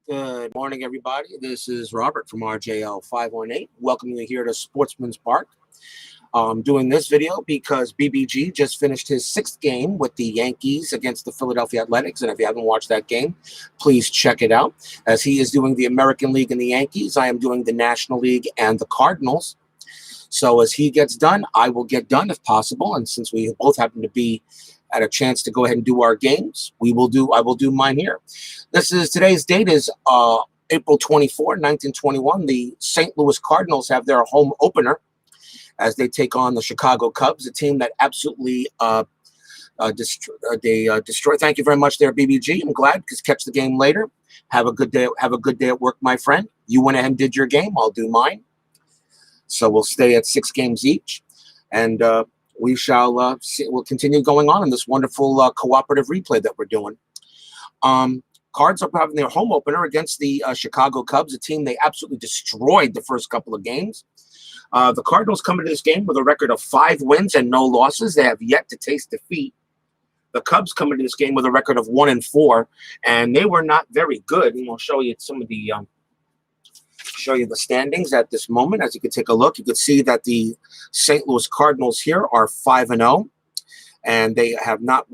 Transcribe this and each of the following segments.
Good morning, everybody. This is Robert from RJL 518. Welcoming you here to Sportsman's Park. I'm doing this video because BBG just finished his sixth game with the Yankees against the Philadelphia Athletics. And if you haven't watched that game, please check it out. As he is doing the American League and the Yankees, I am doing the National League and the Cardinals. So as he gets done, I will get done if possible. And since we both happen to be at a chance to go ahead and do our games, I will do mine here. Today's date is April 24, 1921. The St. Louis Cardinals have their home opener as they take on the Chicago Cubs, a team that absolutely destroy. Thank you very much there, BBG. I'm glad because catch the game later. Have a good day. Have a good day at work, my friend. You went ahead and did your game. I'll do mine. So we'll stay at 6 games each, and we shall we'll continue going on in this wonderful cooperative replay that we're doing. Cards are having their home opener against the Chicago Cubs, a team they absolutely destroyed the first couple of games. The Cardinals come into this game with a record of 5 wins and no losses. They have yet to taste defeat. The Cubs come into this game with a record of 1-4, and they were not very good. And we'll show you some of the standings at this moment. As you can take a look, you can see that the St. Louis Cardinals here are 5-0, and they have not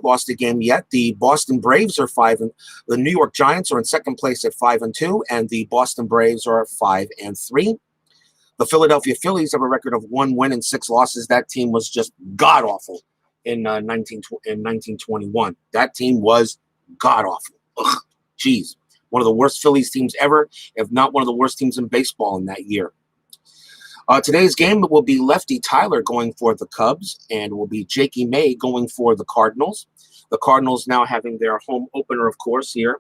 lost a game yet. The Boston Braves are 5, and the New York Giants are in second place at 5-2, and the Boston Braves are 5-3. The Philadelphia Phillies have a record of 1 win and 6 losses. That team was just god awful in 1921. That team was god awful. Ugh, jeez. One of the worst Phillies teams ever, if not one of the worst teams in baseball in that year. Today's game will be Lefty Tyler going for the Cubs, and will be Jakey May going for the Cardinals. The Cardinals now having their home opener, of course, here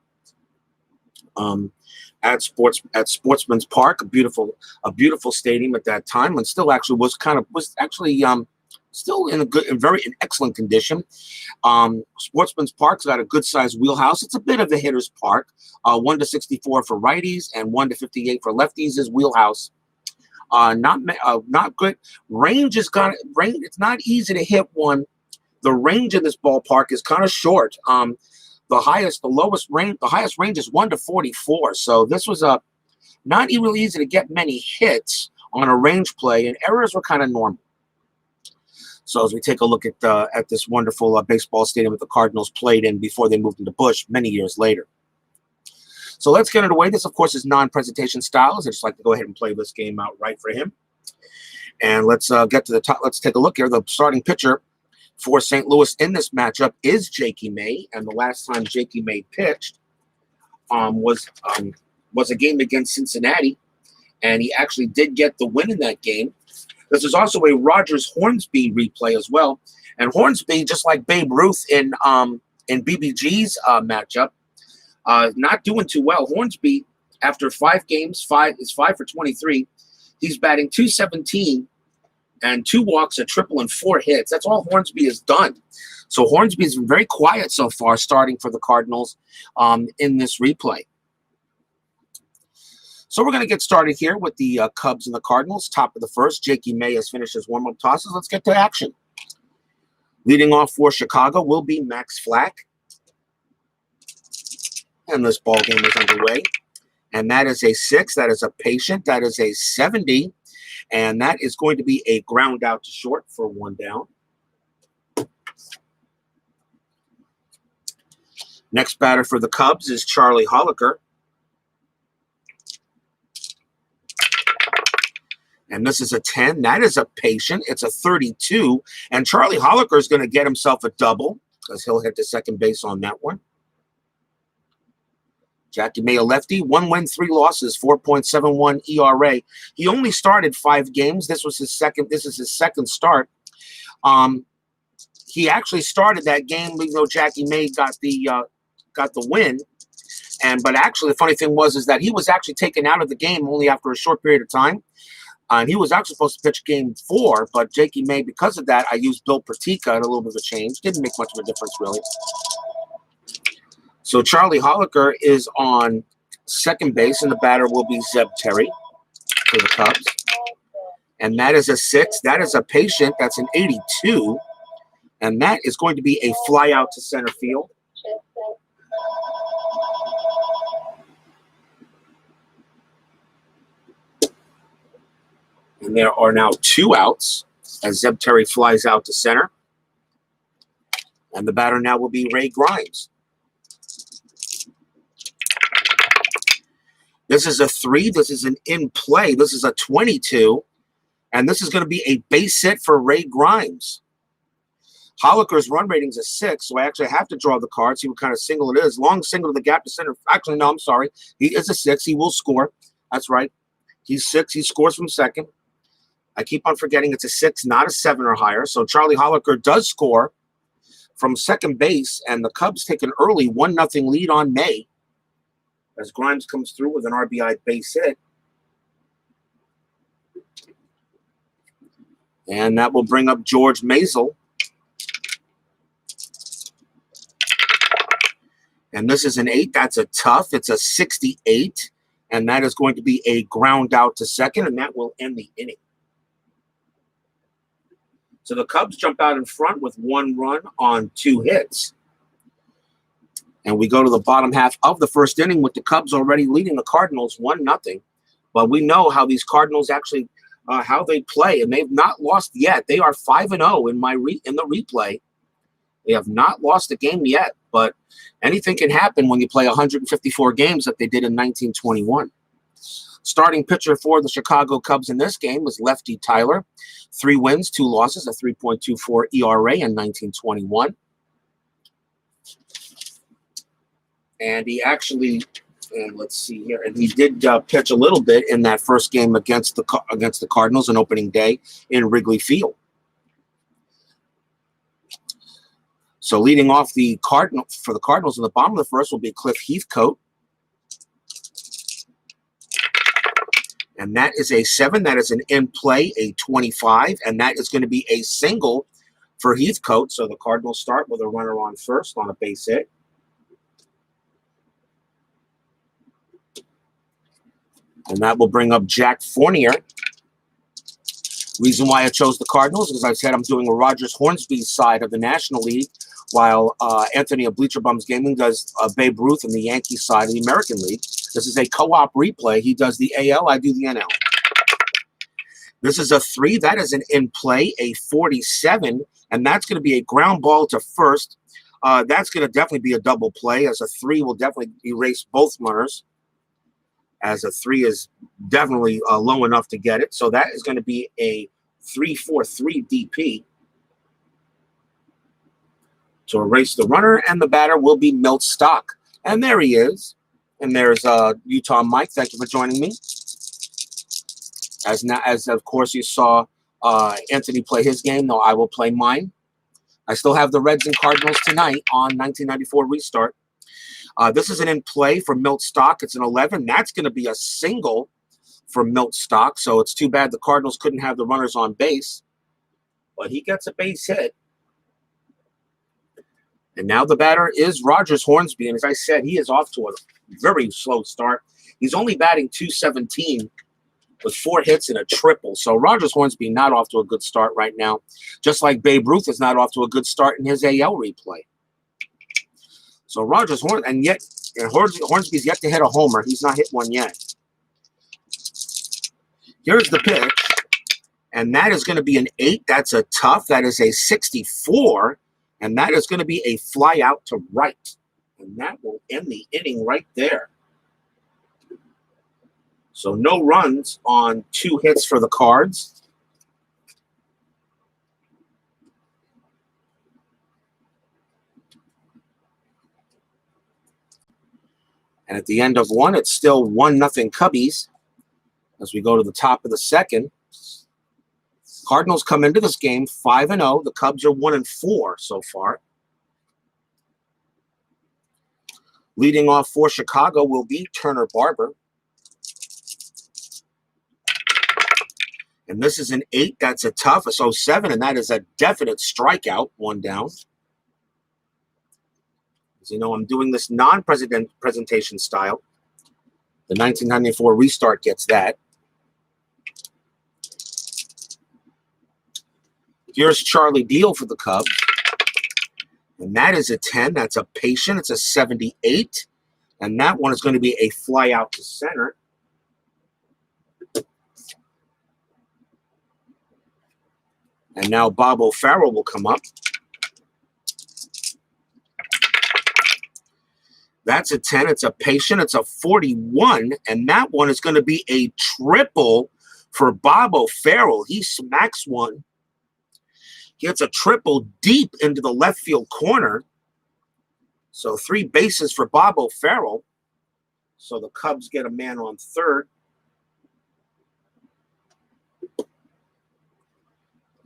at Sportsman's Park, a beautiful stadium at that time, and still actually was still in an excellent condition. Sportsman's Park's got a good sized wheelhouse. It's a bit of a hitter's park. 1-64 for righties and 1-58 for lefties is wheelhouse. Not good. Range is range. It's not easy to hit one. The range in this ballpark is kind of short. The highest range is 1-44. So this was not really easy to get many hits on a range play, and errors were kind of normal. So as we take a look at this wonderful baseball stadium that the Cardinals played in before they moved into Busch many years later. So let's get underway. This, of course, is non-presentation styles. I just like to go ahead and play this game out right for him. And let's get to the top. Let's take a look here. The starting pitcher for St. Louis in this matchup is Jakey May. And the last time Jakey May pitched was a game against Cincinnati. And he actually did get the win in that game. This is also a Rogers-Hornsby replay as well. And Hornsby, just like Babe Ruth in BBG's matchup, not doing too well. Hornsby, after 5 games, is 5 for 23. He's batting .217 and 2 walks, a triple, and 4 hits. That's all Hornsby has done. So Hornsby's been very quiet so far, starting for the Cardinals in this replay. So we're going to get started here with the Cubs and the Cardinals. Top of the first, Jakey May has finished his warm-up tosses. Let's get to action. Leading off for Chicago will be Max Flack. And this ball game is underway. And that is a 6. That is a patient. That is a 70. And that is going to be a ground out to short for 1 down. Next batter for the Cubs is Charlie Holiker. And this is a 10. That is a patient. It's a 32. And Charlie Holiker is going to get himself a double because he'll hit the second base on that one. Jakey May, a lefty, 1 win, 3 losses, 4.71 ERA. He only started 5 games. This is his second start. He actually started that game, even though Jakey May got the win. But actually, the funny thing is that he was actually taken out of the game only after a short period of time. And he was actually supposed to pitch game 4, but Jakey May, because of that, I used Bill Pertica at a little bit of a change. Didn't make much of a difference, really. So Charlie Holiker is on second base, and the batter will be Zeb Terry for the Cubs. And that is a 6. That is a patient. That's an 82. And that is going to be a fly out to center field. And there are now 2 outs as Zeb Terry flies out to center. And the batter now will be Ray Grimes. This is a 3. This is an in play. This is a 22. And this is going to be a base hit for Ray Grimes. Holiker's run rating is a 6, so I actually have to draw the card, see what kind of single it is. Long single to the gap to center. Actually, no, I'm sorry. He is a 6. He will score. That's right. He's 6. He scores from second. I keep on forgetting it's a 6, not a 7 or higher. So Charlie Holiker does score from second base, and the Cubs take an early 1-0 lead on May as Grimes comes through with an RBI base hit. And that will bring up George Maisel. And this is an 8. That's a tough. It's a 68. And that is going to be a ground out to second, and that will end the inning. So the Cubs jump out in front with 1 run on 2 hits. And we go to the bottom half of the first inning with the Cubs already leading the Cardinals 1-0. But we know how these Cardinals actually, how they play, and they've not lost yet. They are 5-0 in the replay. They have not lost a game yet, but anything can happen when you play 154 games that they did in 1921. Starting pitcher for the Chicago Cubs in this game was lefty Tyler. 3 wins, 2 losses, a 3.24 ERA in 1921. And he actually, and let's see here, and he did pitch a little bit in that first game against the Cardinals on opening day in Wrigley Field. So leading off for the Cardinals in the bottom of the first will be Cliff Heathcote. And that is a 7. That is an in play, a 25. And that is going to be a single for Heathcote. So the Cardinals start with a runner on first on a base hit. And that will bring up Jack Fournier. Reason why I chose the Cardinals is, as I said, I'm doing a Rogers Hornsby side of the National League, while Anthony of Bleacher Bums Gaming does Babe Ruth in the Yankee side of the American League. This is a co-op replay. He does the AL, I do the NL. This is a 3. That is an in play, a 47, and that's going to be a ground ball to first. That's going to definitely be a double play, as a 3 will definitely erase both runners, as a 3 is definitely low enough to get it. So that is going to be a 3-4-3 DP to erase the runner, and the batter will be Milt Stock. And there he is. And there's Utah Mike. Thank you for joining me. As of course you saw Anthony play his game, though I will play mine. I still have the Reds and Cardinals tonight on 1994 Restart. This is an in play for Milt Stock. It's an 11. That's going to be a single for Milt Stock. So it's too bad the Cardinals couldn't have the runners on base. But he gets a base hit. And now the batter is Rogers Hornsby. And as I said, he is off to a very slow start. He's only batting .217 with 4 hits and a triple. So Rogers Hornsby not off to a good start right now. Just like Babe Ruth is not off to a good start in his AL replay. So Rogers Hornsby's yet to hit a homer. He's not hit one yet. Here's the pitch. And that is going to be an 8. That's a tough. That is a 64. And that is going to be a fly out to right. And that will end the inning right there. So no runs on 2 hits for the Cards. And at the end of 1, it's still 1-0 Cubbies as we go to the top of the second. Cardinals come into this game 5-0. The Cubs are 1-4 so far. Leading off for Chicago will be Turner Barber. And this is an 8. That's a tough. It's 07, and that is a definite strikeout. 1 down. As you know, I'm doing this non-presentation style. The 1994 Restart gets that. Here's Charlie Deal for the Cubs. And that is a 10. That's a patient. It's a 78. And that one is going to be a fly out to center. And now Bob O'Farrell will come up. That's a 10. It's a patient. It's a 41. And that one is going to be a triple for Bob O'Farrell. He smacks one. He hits a triple deep into the left field corner. So 3 bases for Bob O'Farrell. So the Cubs get a man on third.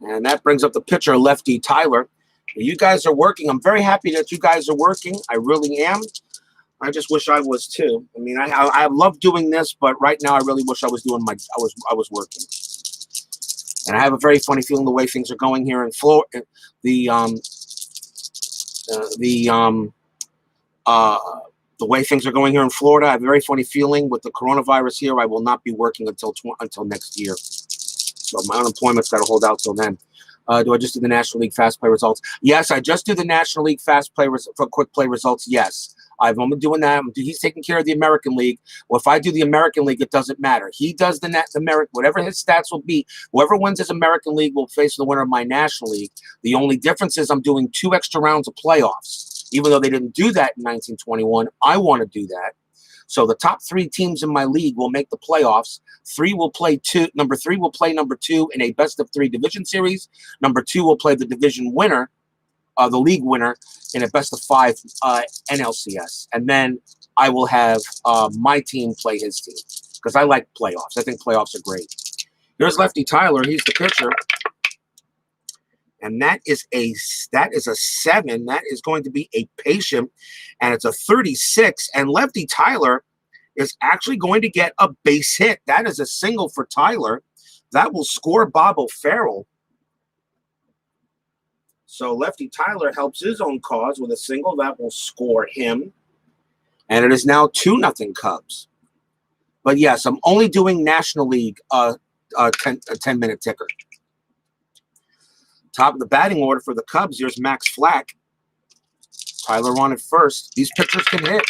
And that brings up the pitcher, Lefty Tyler. You guys are working. I'm very happy that you guys are working. I really am. I just wish I was too. I mean, I love doing this, but right now I really wish I was doing I was working. And I have a very funny feeling the way things are going here in Florida. The way things are going here in Florida, I have a very funny feeling with the coronavirus here. I will not be working until next year. So my unemployment's got to hold out till then. Do I just do the National League Fast Play results? Yes, I just do the National League Fast Play for Quick Play results. Yes, I've only doing that. He's taking care of the American League. Well, if I do the American League, it doesn't matter. He does the American, whatever his stats will be. Whoever wins his American League will face the winner of my National League. The only difference is I'm doing 2 extra rounds of playoffs. Even though they didn't do that in 1921, I want to do that. So the top 3 teams in my league will make the playoffs. Number 3 will play number 2 in a best-of-3 division series. Number 2 will play the division winner, the league winner, in a best-of-5 NLCS. And then I will have my team play his team because I like playoffs. I think playoffs are great. Here's Lefty Tyler. He's the pitcher. And that is a 7. That is going to be a patient, and it's a 36. And Lefty Tyler is actually going to get a base hit. That is a single for Tyler. That will score Bob O'Farrell. So Lefty Tyler helps his own cause with a single. That will score him. And it is now 2-0 Cubs. But yes, I'm only doing National League 10-minute ticker. Top of the batting order for the Cubs, here's Max Flack. Tyler on at first. These pitchers can hit.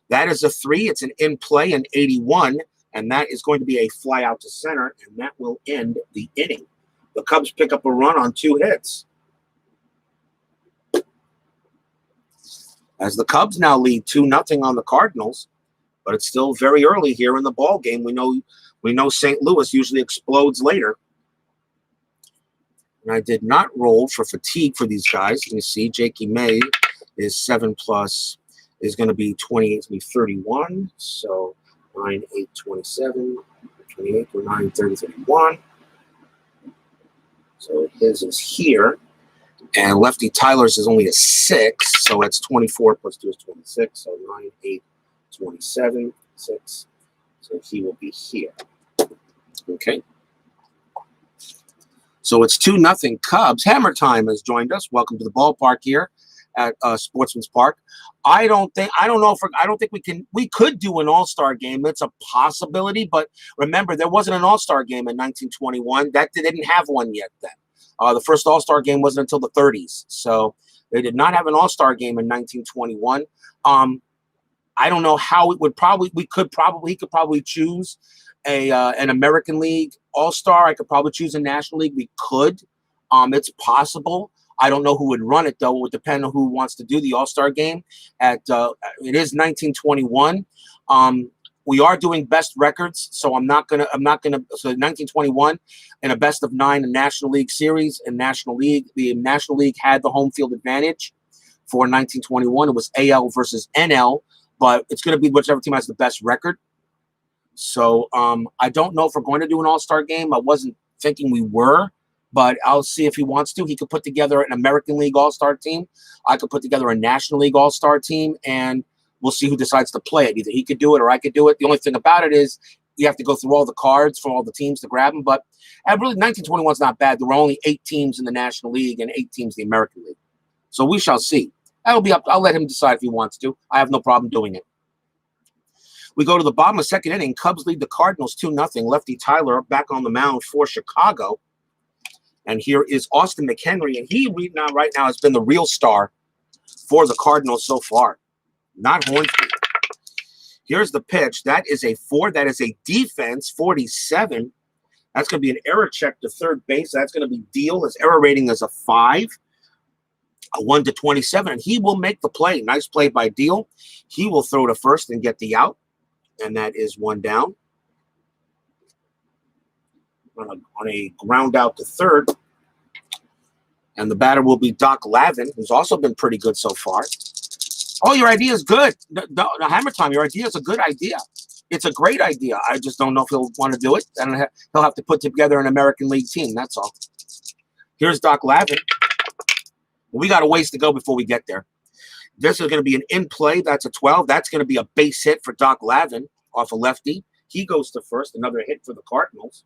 That is a 3. It's an in play, an 81, and that is going to be a fly out to center, and that will end the inning. The Cubs pick up a run on 2 hits. As the Cubs now lead 2-0 on the Cardinals, but it's still very early here in the ball game. We know St. Louis usually explodes later. And I did not roll for fatigue for these guys. You can see Jakey May is 7+ is going to be 28, it's going to be 31. So 9, 8, 27, 28, 9, 30, 31. So his is here. And Lefty Tyler's is only a 6. So it's 24 plus 2 is 26. So 9, 8, 27, 6. So he will be here. Okay. So it's 2-0 Cubs. Hammer Time has joined us. Welcome to the ballpark here at Sportsman's Park. I don't think we could do an all-star game. It's a possibility, but remember, there wasn't an all-star game in 1921. They didn't have one yet then. The first all-star game wasn't until the 30s. So they did not have an all-star game in 1921. I don't know how it would he could probably choose an American League All-Star. I could probably choose a National League. We could. It's possible. I don't know who would run it though. It would depend on who wants to do the All-Star game. It is 1921. We are doing best records, so I'm not gonna. So 1921 in a best of 9 in National League series. In National League, the National League had the home field advantage for 1921. It was AL versus NL, but it's going to be whichever team has the best record. So I don't know if we're going to do an all-star game. I wasn't thinking we were, but I'll see if he wants to. He could put together an American League all-star team. I could put together a National League all-star team, and we'll see who decides to play it. Either he could do it or I could do it. The only thing about it is you have to go through all the cards from all the teams to grab them. But really, 1921 is not bad. There were only 8 teams in the National League and 8 teams in the American League. So we shall see. That'll be up. I'll let him decide if he wants to. I have no problem doing it. We go to the bottom of the second inning. Cubs lead the Cardinals 2-0. Lefty Tyler back on the mound for Chicago. And here is Austin McHenry. And he right now has been the real star for the Cardinals so far. Not Hornsby. Here's the pitch. That is a 4. That is a defense 47. That's going to be an error check to third base. That's going to be Deal. His error rating is a 5, a 1 to 27, and he will make the play. Nice play by Deal. He will throw to first and get the out, and that is 1 down. On a ground out to third. And the batter will be Doc Lavin, who's also been pretty good so far. Oh, your idea is good. No, Hammer Time, your idea is a good idea. It's a great idea. I just don't know if he'll want to do it. And he'll have to put together an American League team. That's all. Here's Doc Lavin. We got a ways to go before we get there. This is going to be an in play. That's a 12. That's going to be a base hit for Doc Lavin off a lefty. He goes to first. Another hit for the Cardinals.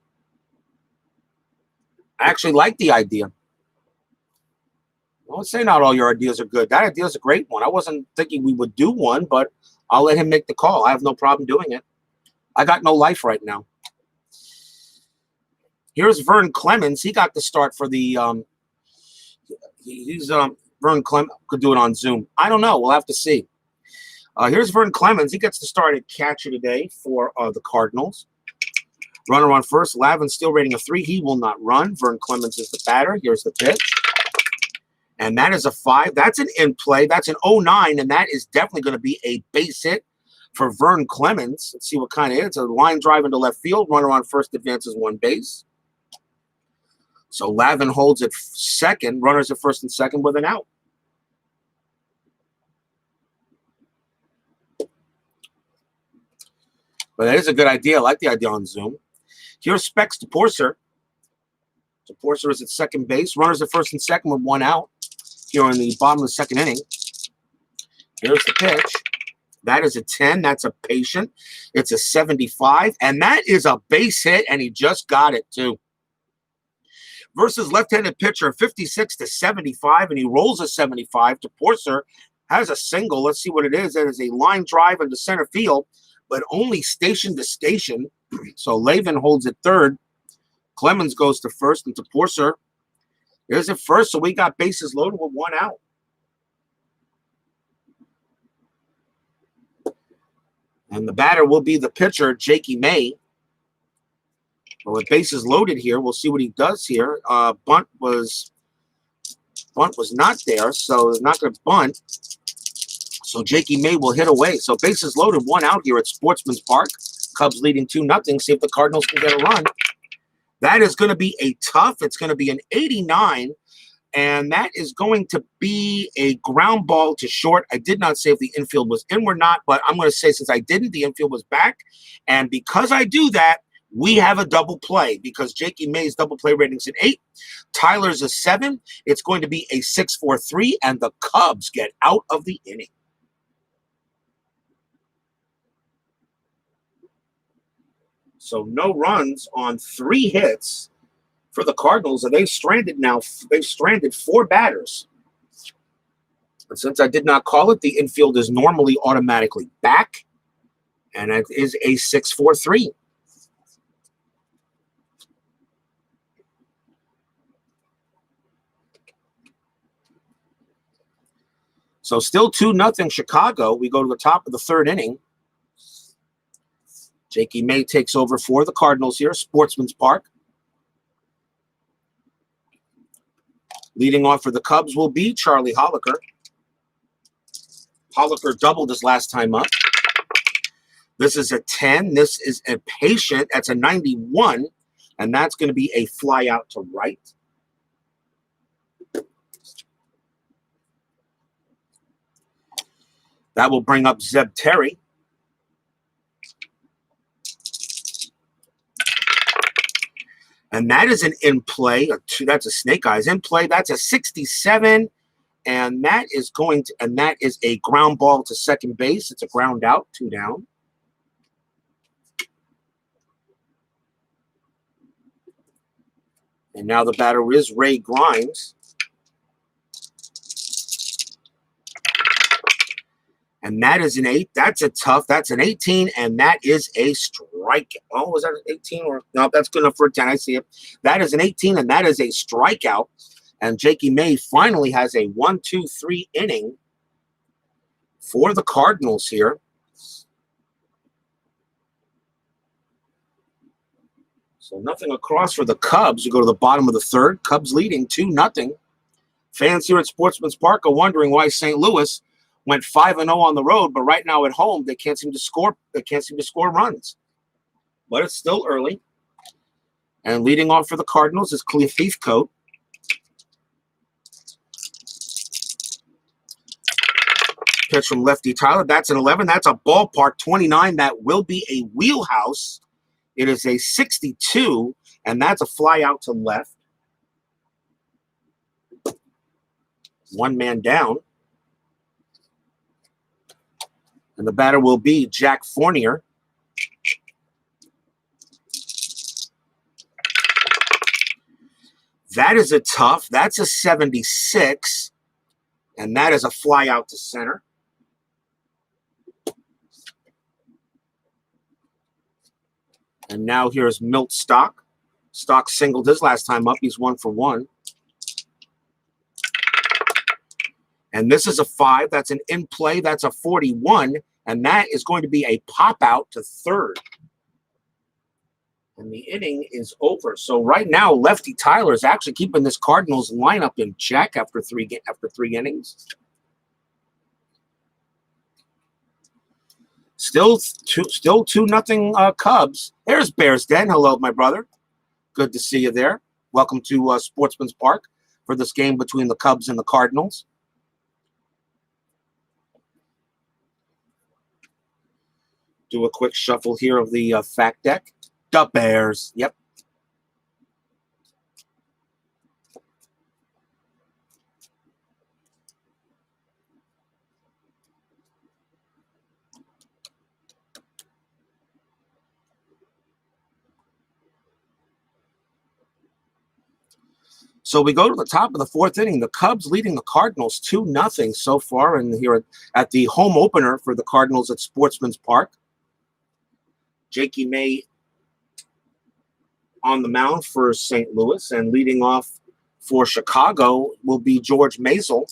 I actually like the idea. I won't say not all your ideas are good. That idea is a great one. I wasn't thinking we would do one, but I'll let him make the call. I have no problem doing it. I got no life right now. Here's Vern Clemens. He got the start for the Vern Clemens could do it on Zoom. I don't know. We'll have to see. Here's Vern Clemens. He gets the start at catcher today for the Cardinals. Runner on first. Lavin still rating a 3. He will not run. Vern Clemens is the batter. Here's the pitch. And that is a 5. That's an in play. That's an 0-9, and that is definitely going to be a base hit for Vern Clemens. Let's see what kind of hit. It's a line drive into left field. Runner on first advances 1 base. So Lavin holds at second. Runners at first and second with an out. But that is a good idea. I like the idea on Zoom. Here's Specs to Porcer. Porcer is at second base. Runners at first and second with 1 out here in the bottom of the second inning. Here's the pitch. That is a 10. That's a patient. It's a 75. And that is a base hit, and he just got it, too. Versus left-handed pitcher, 56 to 75, and he rolls a 75 to Porcer. Has a single. Let's see what it is. That is a line drive into center field, but only station to station. So Lavin holds at third. Clemens goes to first and to Porcer. There's at first, so we got bases loaded with 1 out. And the batter will be the pitcher, Jakey May. Well, with bases loaded here, we'll see what he does here. Bunt was not there, so he's not going to bunt. So Jakey May will hit away. So bases loaded, 1 out here at Sportsman's Park. Cubs leading 2-0. See if the Cardinals can get a run. That is going to be a tough. It's going to be an 89, and that is going to be a ground ball to short. I did not say if the infield was in or not, but I'm going to say since I didn't, the infield was back. And because I do that, we have a double play because Jakey May's double play rating's an 8. Tyler's a 7. It's going to be a 6-4-3, and the Cubs get out of the inning. So no runs on 3 hits for the Cardinals, and they've stranded now. They've stranded 4 batters. And since I did not call it, the infield is normally automatically back, and it is a 6-4-3. So still 2-0 Chicago. We go to the top of the 3rd inning. Jakey May takes over for the Cardinals here, Sportsman's Park. Leading off for the Cubs will be Charlie Holiker. Holiker doubled his last time up. This is a 10. This is a patient. That's a 91. And that's going to be a fly out to right. That will bring up Zeb Terry. And that is an in play. That's a snake eyes in play. That's a 67. And that is a ground ball to second base. It's a ground out, 2 down. And now the batter is Ray Grimes. And that is an 8. That's a tough. That's an 18. And that is a strike. Oh, was that an 18? Or no, that's good enough for a 10. I see it. That is an 18, and that is a strikeout. And Jakey May finally has a 1-2-3 inning for the Cardinals here. So nothing across for the Cubs. You go to the bottom of the third. Cubs leading 2-0. Fans here at Sportsman's Park are wondering why St. Louis went 5-0 on the road, but right now at home they can't seem to score. They can't seem to score runs. But it's still early. And leading off for the Cardinals is Cliff Heathcote. Pitch from lefty Tyler. That's an 11. That's a ballpark 29. That will be a wheelhouse. It is a 62, and that's a fly out to left. One man down. And the batter will be Jack Fournier. That is a tough. That's a 76. And that is a fly out to center. And now here's Milt Stock. Stock singled his last time up. He's 1 for 1. And this is a 5. That's an in play. That's a 41. And that is going to be a pop out to third. And the inning is over. So right now, lefty Tyler is actually keeping this Cardinals lineup in check after three innings. Still 2-0 Cubs. There's Bears Den. Hello, my brother. Good to see you there. Welcome to Sportsman's Park for this game between the Cubs and the Cardinals. Do a quick shuffle here of the fact deck. The Bears. Yep. So we go to the top of the fourth inning. The Cubs leading the Cardinals 2-0 so far, and here at the home opener for the Cardinals at Sportsman's Park. Jakey May on the mound for St. Louis, and leading off for Chicago will be George Maisel.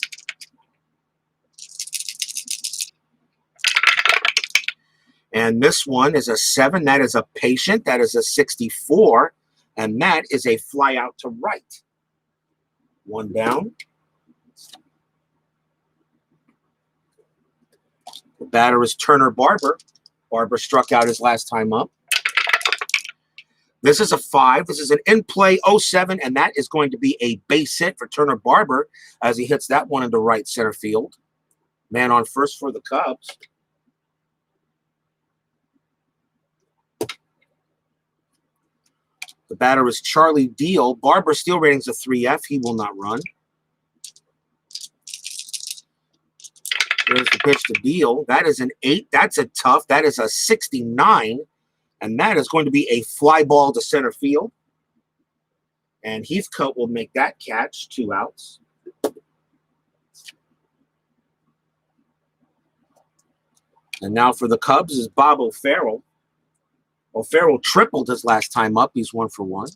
And this one is a 7. That is a patient. That is a 64. And that is a fly out to right. One down. The batter is Turner Barber. Barber struck out his last time up. This is a 5. This is an in-play 07, and that is going to be a base hit for Turner Barber as he hits that one into right center field. Man on first for the Cubs. The batter is Charlie Deal. Barber's steal rating's a 3F. He will not run. There's the pitch to Deal. That is an 8. That's a tough. That is a 69. And that is going to be a fly ball to center field. And Heathcote will make that catch. 2 outs. And now for the Cubs is Bob O'Farrell. O'Farrell tripled his last time up. He's 1 for 1.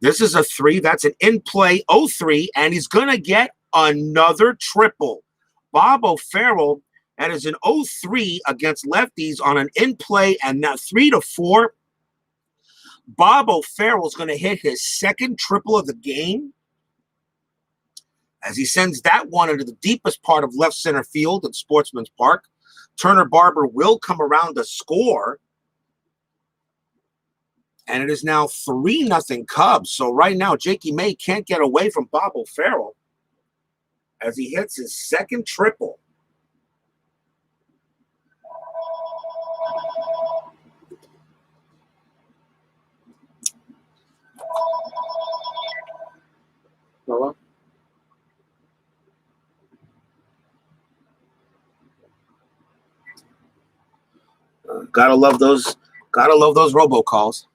This is a 3. That's an in-play 03, and he's going to get another triple. Bob O'Farrell, that is an 03 against lefties on an in-play, and now 3-4. Bob O'Farrell is going to hit his second triple of the game as he sends that one into the deepest part of left center field at Sportsman's Park. Turner Barber will come around to score. And it is now 3-0 Cubs. So right now, Jakey May can't get away from Bob O'Farrell as he hits his second triple. Hello? Gotta love those robocalls.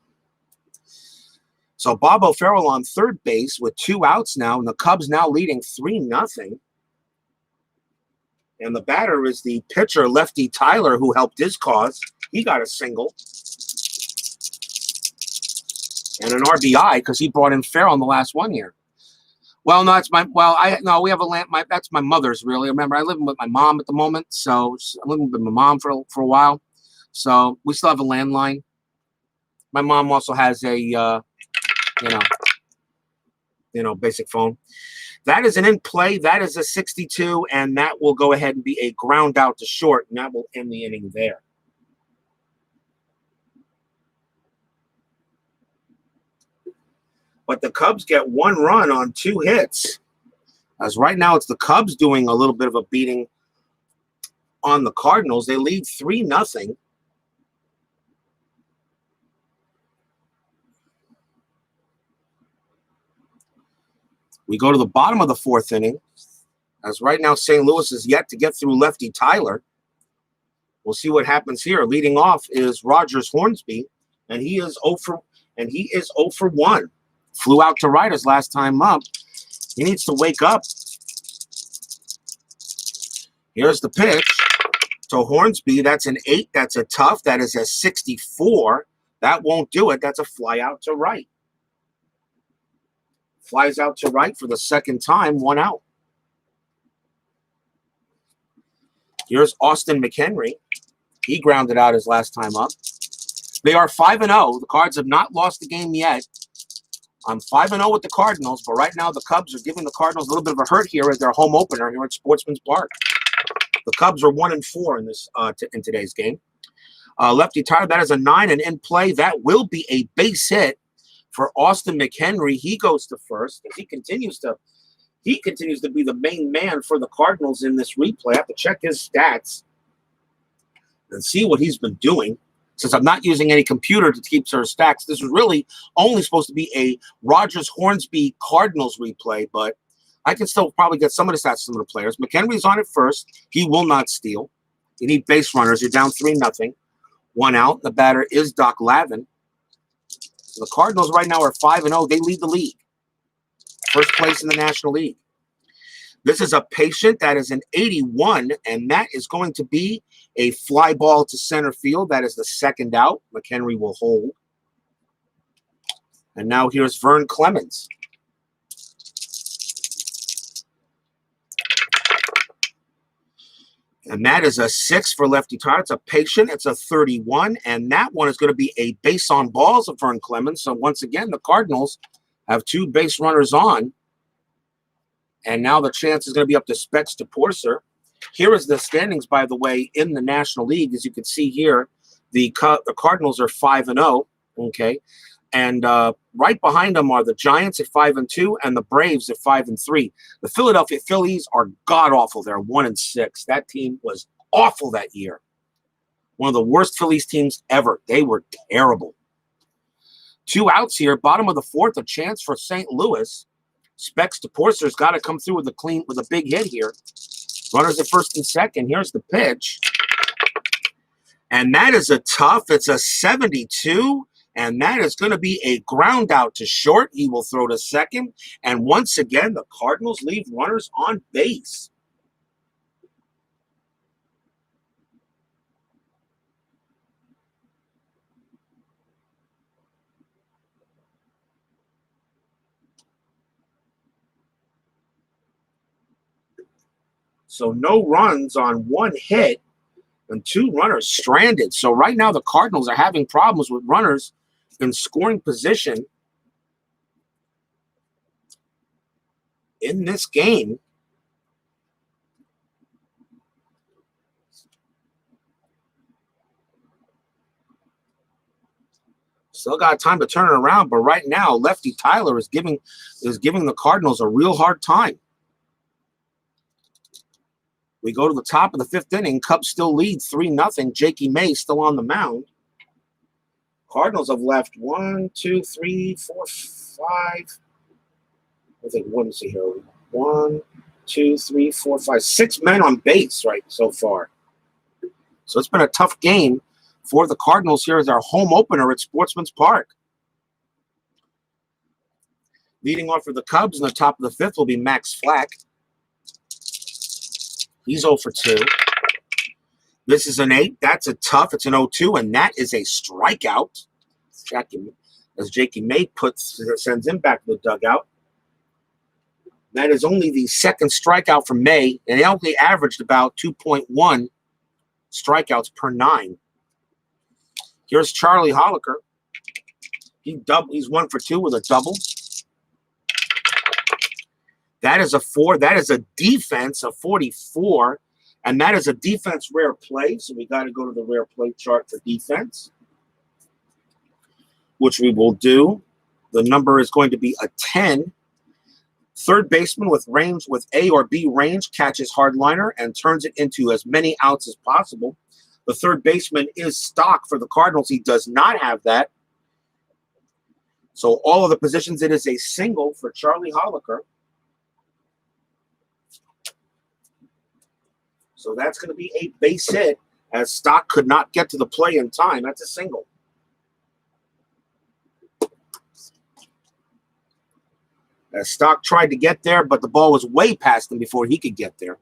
So Bob O'Farrell on third base with 2 outs now, and the Cubs now leading 3-0. And the batter is the pitcher, lefty Tyler, who helped his cause. He got a single and an RBI because he brought in Farrell on the last one here. Well, no, we have a lamp. That's my mother's really. Remember, I live with my mom at the moment, so I'm living with my mom for a while. So we still have a landline. My mom also has a, basic phone. That is an in play. That is a 62, and that will go ahead and be a ground out to short, and that will end the inning there. But the Cubs get 1 run on 2 hits. As right now, it's the Cubs doing a little bit of a beating on the Cardinals. They lead 3-0. We go to the bottom of the 4th inning. As right now, St. Louis is yet to get through lefty Tyler. We'll see what happens here. Leading off is Rogers Hornsby, and he is 0 for 1. Flew out to right his last time up. He needs to wake up. Here's the pitch to Hornsby. That's an 8. That's a tough. That is a 64. That won't do it. That's a fly out to right. Flies out to right for the second time, 1 out. Here's Austin McHenry. He grounded out his last time up. They are 5-0. The Cards have not lost the game yet. I'm 5-0 with the Cardinals, but right now the Cubs are giving the Cardinals a little bit of a hurt here as their home opener here at Sportsman's Park. The Cubs are 1-4 in this in today's game. Lefty Tyler, that is a 9, and in play, that will be a base hit for Austin McHenry. He goes to first. He continues to be the main man for the Cardinals in this replay. I have to check his stats and see what he's been doing. Since I'm not using any computer to keep their stats, this was really only supposed to be a Rogers Hornsby Cardinals replay, but I can still probably get some of the stats of some of the players. McHenry's on at first. He will not steal. You need base runners. You're down 3-0. 1 out. The batter is Doc Lavin. So the Cardinals right now are 5-0. They lead the league. First place in the National League. This is a patient. That is an 81, and that is going to be a fly ball to center field. That is the second out. McHenry will hold. And now here's Vern Clemens. And that is a 6 for lefty Tyler. It's a patient. It's a 31, and that one is going to be a base on balls of Vern Clemens. So once again, the Cardinals have 2 base runners on. And now the chance is going to be up to Specs to Porcer. Here is the standings, by the way, in the National League. As you can see here, the Cardinals are 5-0, okay? And right behind them are the Giants at 5-2 and the Braves at 5-3. The Philadelphia Phillies are god-awful. They're 1-6. That team was awful that year. One of the worst Phillies teams ever. They were terrible. 2 outs here. Bottom of the 4th, a chance for St. Louis. Specs to Porcer's got to come through with a big hit here. Runners at first and second. Here's the pitch. And that is a tough. It's a 72. And that is going to be a ground out to short. He will throw to second. And once again, the Cardinals leave runners on base. So no runs on 1 hit and 2 runners stranded. So right now the Cardinals are having problems with runners in scoring position in this game. Still got time to turn it around, but right now lefty Tyler is giving the Cardinals a real hard time. We go to the top of the 5th inning. Cubs still lead 3-0. Jakey May still on the mound. Cardinals have left 1, 2, 3, 4, 5. I think what is it here? 1, 2, 3, 4, 5, 6 men on base right so far. So it's been a tough game for the Cardinals here as our home opener at Sportsman's Park. Leading off for the Cubs in the top of the 5th will be Max Flack. He's 0 for 2. This is an 8. That's a tough. It's an 0-2, and that is a strikeout. As Jakey May sends him back to the dugout. That is only the 2nd strikeout for May, and they only averaged about 2.1 strikeouts per 9. Here's Charlie Holiker. He's 1 for 2 with a double. That is a 4. That is a defense of 44. And that is a defense rare play. So we got to go to the rare play chart for defense, which we will do. The number is going to be a 10. Third baseman with range, with A or B range, catches hardliner and turns it into as many outs as possible. The third baseman is stock for the Cardinals. He does not have that. So all of the positions, it is a single for Charlie Holiker. So that's going to be a base hit, as Stock could not get to the play in time. That's a single. As Stock tried to get there, but the ball was way past him before he could get there.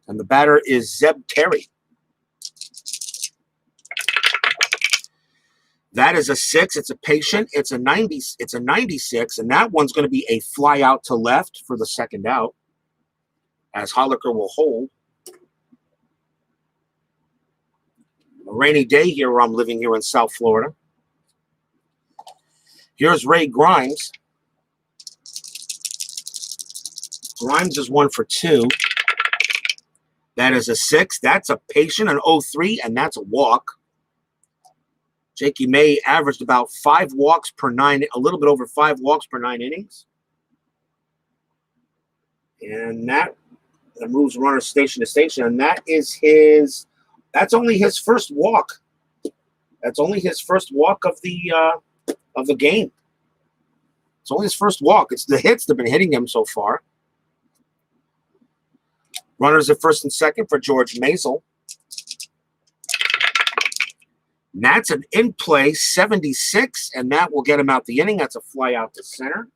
And the batter is Zeb Terry. That is a 6. It's a patient. It's a 90. It's a 96, and that one's going to be a fly out to left for the second out, as Holiker will hold. A rainy day here where I'm living here in South Florida. Here's Ray Grimes. Grimes is 1 for 2. That is a 6. That's a patient, an 0-3, and that's a walk. Jakey May averaged about 5 walks per 9, a little bit over 5 walks per 9 innings. And that moves runners station to station, and that's only his first walk. That's only his first walk of the game. It's only his first walk. It's the hits that have been hitting him so far. Runners at first and second for George Maisel. And that's an in-play 76, and that will get him out the inning. That's a fly out to center.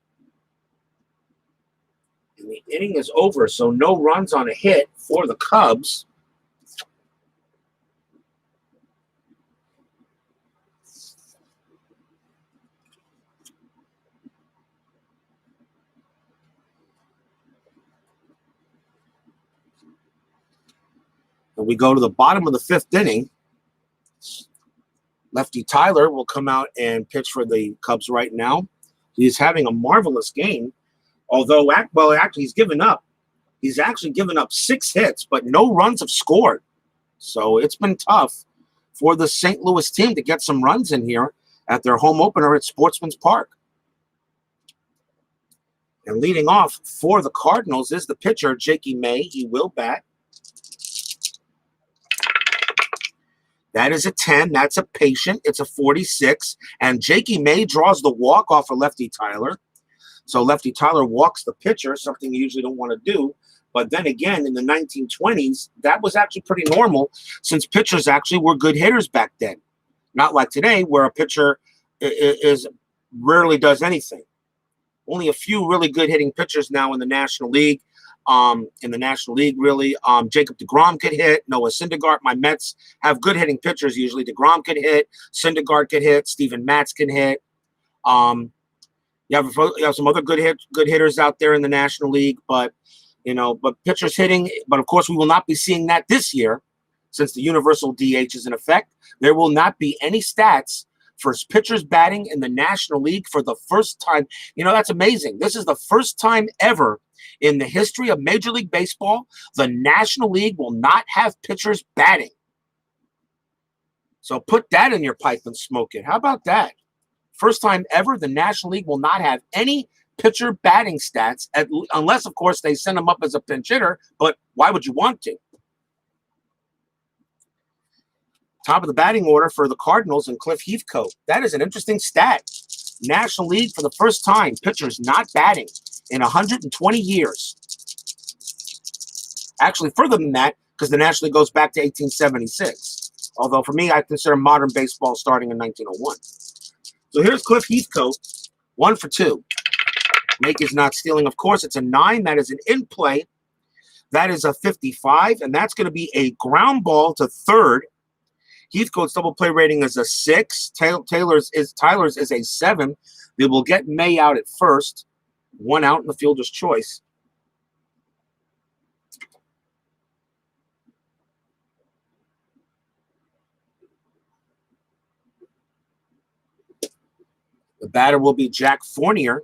And the inning is over, so no runs on a hit for the Cubs. And we go to the bottom of the 5th inning. Lefty Tyler will come out and pitch for the Cubs right now. He's having a marvelous game, although, actually, he's given up. He's actually given up 6 hits, but no runs have scored. So it's been tough for the St. Louis team to get some runs in here at their home opener at Sportsman's Park. And leading off for the Cardinals is the pitcher, Jakey May. He will bat. That is a 10. That's a patient. It's a 46. And Jakey May draws the walk off of Lefty Tyler. So Lefty Tyler walks the pitcher, something you usually don't want to do. But then again, in the 1920s, that was actually pretty normal, since pitchers actually were good hitters back then. Not like today, where a pitcher rarely does anything. Only a few really good hitting pitchers now in the National League. Really, Jacob deGrom could hit. Noah Syndergaard. My Mets have good hitting pitchers usually. deGrom could hit. Syndergaard could hit. Steven Matz can hit. You have some other good hitters out there in the National League, but pitchers hitting. But of course, we will not be seeing that this year, since the universal DH is in effect. There will not be any stats for pitchers batting in the National League for the first time. That's amazing. This is the first time ever in the history of Major League Baseball the National League will not have pitchers batting. So put that in your pipe and smoke it. How about that? First time ever the National League will not have any pitcher batting stats, unless, of course, they send them up as a pinch hitter. But why would you want to? Top of the batting order for the Cardinals and Cliff Heathcote. That is an interesting stat. National League, for the first time, pitchers not batting in 120 years. Actually, further than that, because the National League goes back to 1876. Although, for me, I consider modern baseball starting in 1901. So here's Cliff Heathcote, 1 for 2. Make is not stealing, of course. It's a 9. That is an in-play. That is a 55, and that's going to be a ground ball to third. Heathcote's double play rating is a 6. Tyler's is a 7. They will get May out at first. 1 out in the fielder's choice. The batter will be Jack Fournier.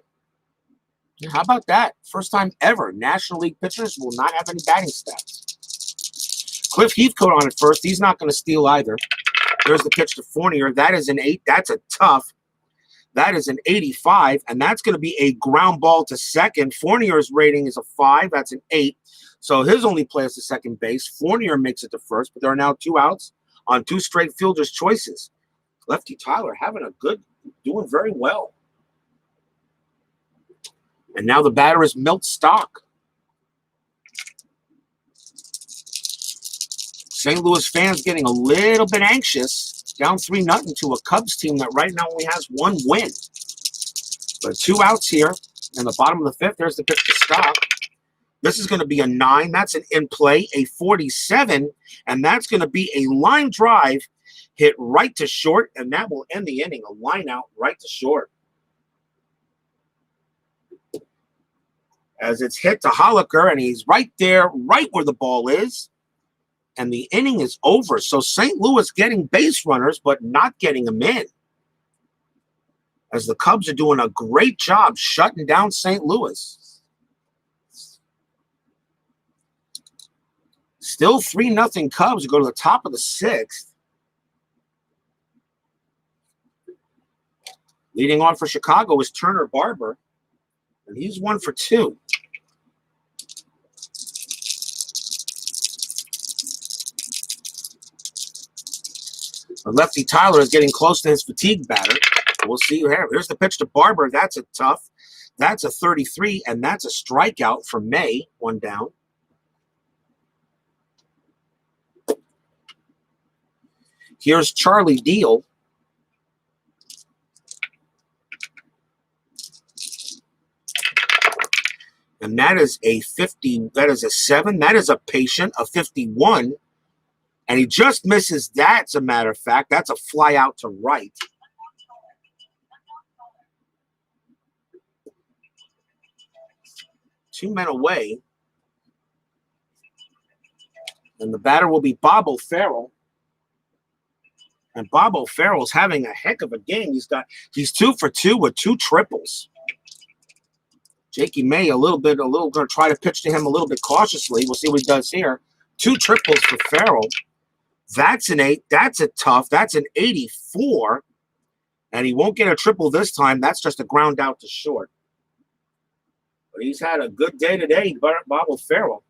How about that? First time ever. National League pitchers will not have any batting stats. Cliff Heathcote on it first. He's not going to steal either. There's the pitch to Fournier. That is an 8. That's a tough. That is an 85, and that's going to be a ground ball to second. Fournier's rating is a 5. That's an 8. So his only play is to second base. Fournier makes it to first, but there are now 2 outs on 2 straight fielders' choices. Lefty Tyler doing very well. And now the batter is Milt Stock. St. Louis fans getting a little bit anxious. Down 3-0 to a Cubs team that right now only has 1 win. But 2 outs here in the bottom of the 5th. There's the pitch to Stock. This is going to be a 9. That's an in play, a 47. And that's going to be a line drive hit right to short. And that will end the inning. A line out right to short. As it's hit to Holiker. And he's right there, right where the ball is. And the inning is over. So St. Louis getting base runners, but not getting them in. As the Cubs are doing a great job shutting down St. Louis. Still 3-0 Cubs. Go to the top of the 6th. Leading on for Chicago is Turner Barber. And he's 1 for 2. Lefty Tyler is getting close to his fatigue batter. We'll see here. Here's the pitch to Barber. That's a tough. That's a 33, and that's a strikeout for May. 1 down. Here's Charlie Deal. And that is a 50. That is a 7. That is a patient, a 51. And he just misses that, as a matter of fact. That's a fly out to right. Two men away. And the batter will be Bob O'Farrell. And Bob O'Farrell's having a heck of a game. He's 2 for 2 with 2 triples. Jakey May going to try to pitch to him a little bit cautiously. We'll see what he does here. 2 triples for Farrell. That's an 8. That's a tough. That's an 84. And he won't get a triple this time. That's just a ground out to short. But he's had a good day today, Bob O'Farrell.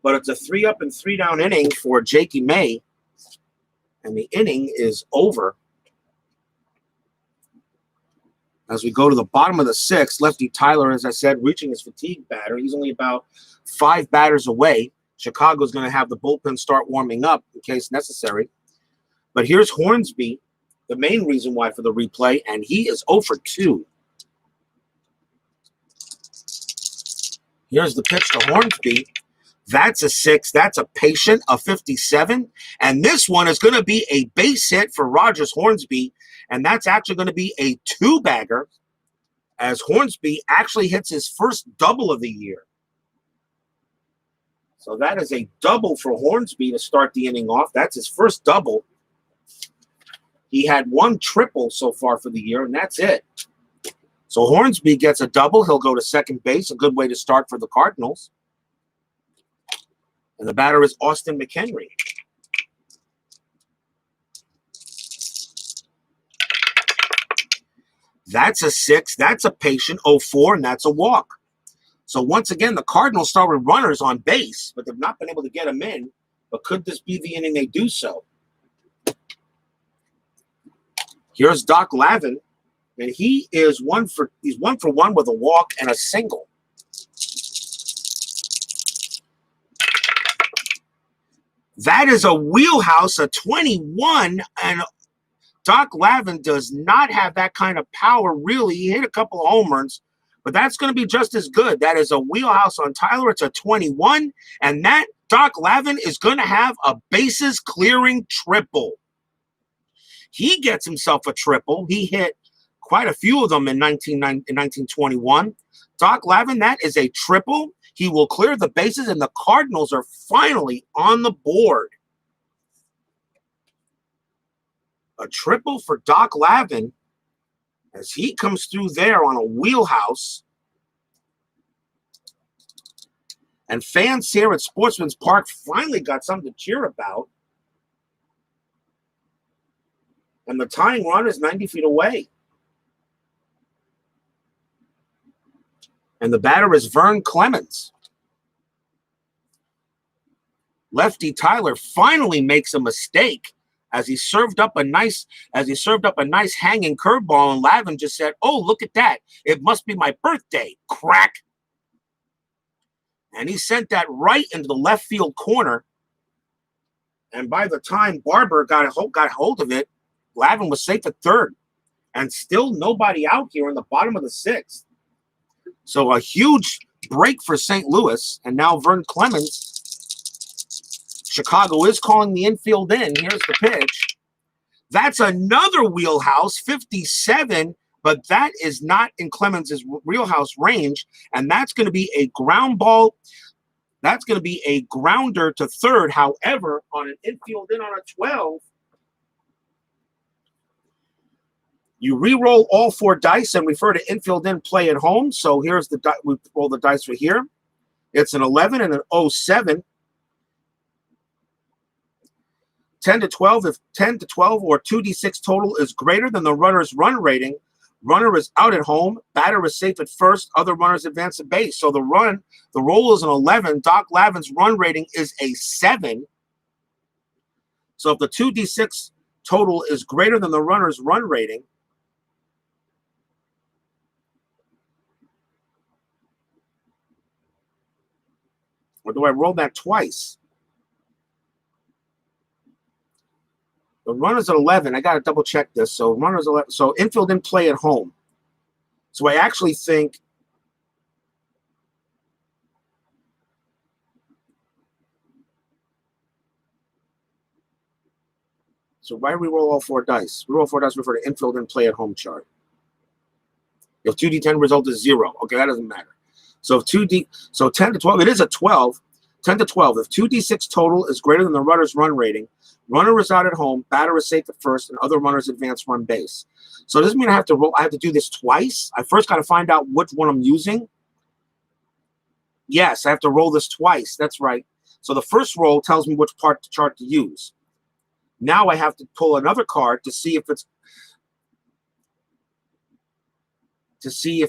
But it's a 3-up and 3-down inning for Jakey May. And the inning is over. As we go to the bottom of the 6th, Lefty Tyler, as I said, reaching his fatigue batter. He's only about 5 batters away. Chicago's going to have the bullpen start warming up in case necessary. But here's Hornsby, the main reason why for the replay, and he is 0 for 2. Here's the pitch to Hornsby. That's a 6. That's a patient, a 57. And this one is going to be a base hit for Rogers Hornsby. And that's actually going to be a 2-bagger as Hornsby actually hits his first double of the year. So that is a double for Hornsby to start the inning off. That's his first double. He had 1 triple so far for the year, and that's it. So Hornsby gets a double. He'll go to second base, a good way to start for the Cardinals. And the batter is Austin McHenry. That's a 6. That's a patient, 0-4, and that's a walk. So once again, the Cardinals start with runners on base, but they've not been able to get them in. But could this be the inning they do so? Here's Doc Lavin, and he's 1 for 1 with a walk and a single. That is a wheelhouse, a 21, and Doc Lavin does not have that kind of power, really. He hit a couple of home runs, but that's going to be just as good. That is a wheelhouse on Tyler. It's a 21, and that Doc Lavin is going to have a bases-clearing triple. He gets himself a triple. He hit quite a few of them in 1921. Doc Lavin, that is a triple. He will clear the bases, and the Cardinals are finally on the board. A triple for Doc Lavin as he comes through there on a wheelhouse. And fans here at Sportsman's Park finally got something to cheer about. And the tying run is 90 feet away. And the batter is Vern Clemens. Lefty Tyler finally makes a mistake as he served up a nice hanging curveball, and Lavin just said, "Oh, look at that. It must be my birthday." Crack. And he sent that right into the left field corner. And by the time Barber got hold of it, Lavin was safe at third. And still nobody out here in the bottom of the sixth. So a huge break for St. Louis. And now Vern Clemens. Chicago is calling the infield in. Here's the pitch. That's another wheelhouse, 57. But that is not in Clemens' wheelhouse range, and that's going to be a ground ball. That's going to be a grounder to third. However, on an infield in on a 12, you re-roll all 4 dice and refer to infield in play at home. So here's the we roll the dice for here. It's an 11 and an 07. 10 to 12. If 10 to 12 or 2d6 total is greater than the runner's run rating, runner is out at home. Batter is safe at first. Other runners advance to base. So the roll is an 11. Doc Lavin's run rating is a 7. So if the 2d6 total is greater than the runner's run rating, or do I roll that twice? The runner's at 11. I got to double check this. So runner's 11. So infield in play at home. So I actually think so. Why re-roll all 4 dice? Re-roll 4 dice refer to infield in play at home chart. If 2d10 result is 0, okay, that doesn't matter. So if 10 to 12, it is a 12. 10 to 12. If 2d6 total is greater than the runner's run rating, runner is out at home, batter is safe at first, and other runners advance run base. So does this mean I have to do this twice? I first got to find out which one I'm using. Yes, I have to roll this twice. That's right. So the first roll tells me which part of the chart to use. Now I have to pull another card to see if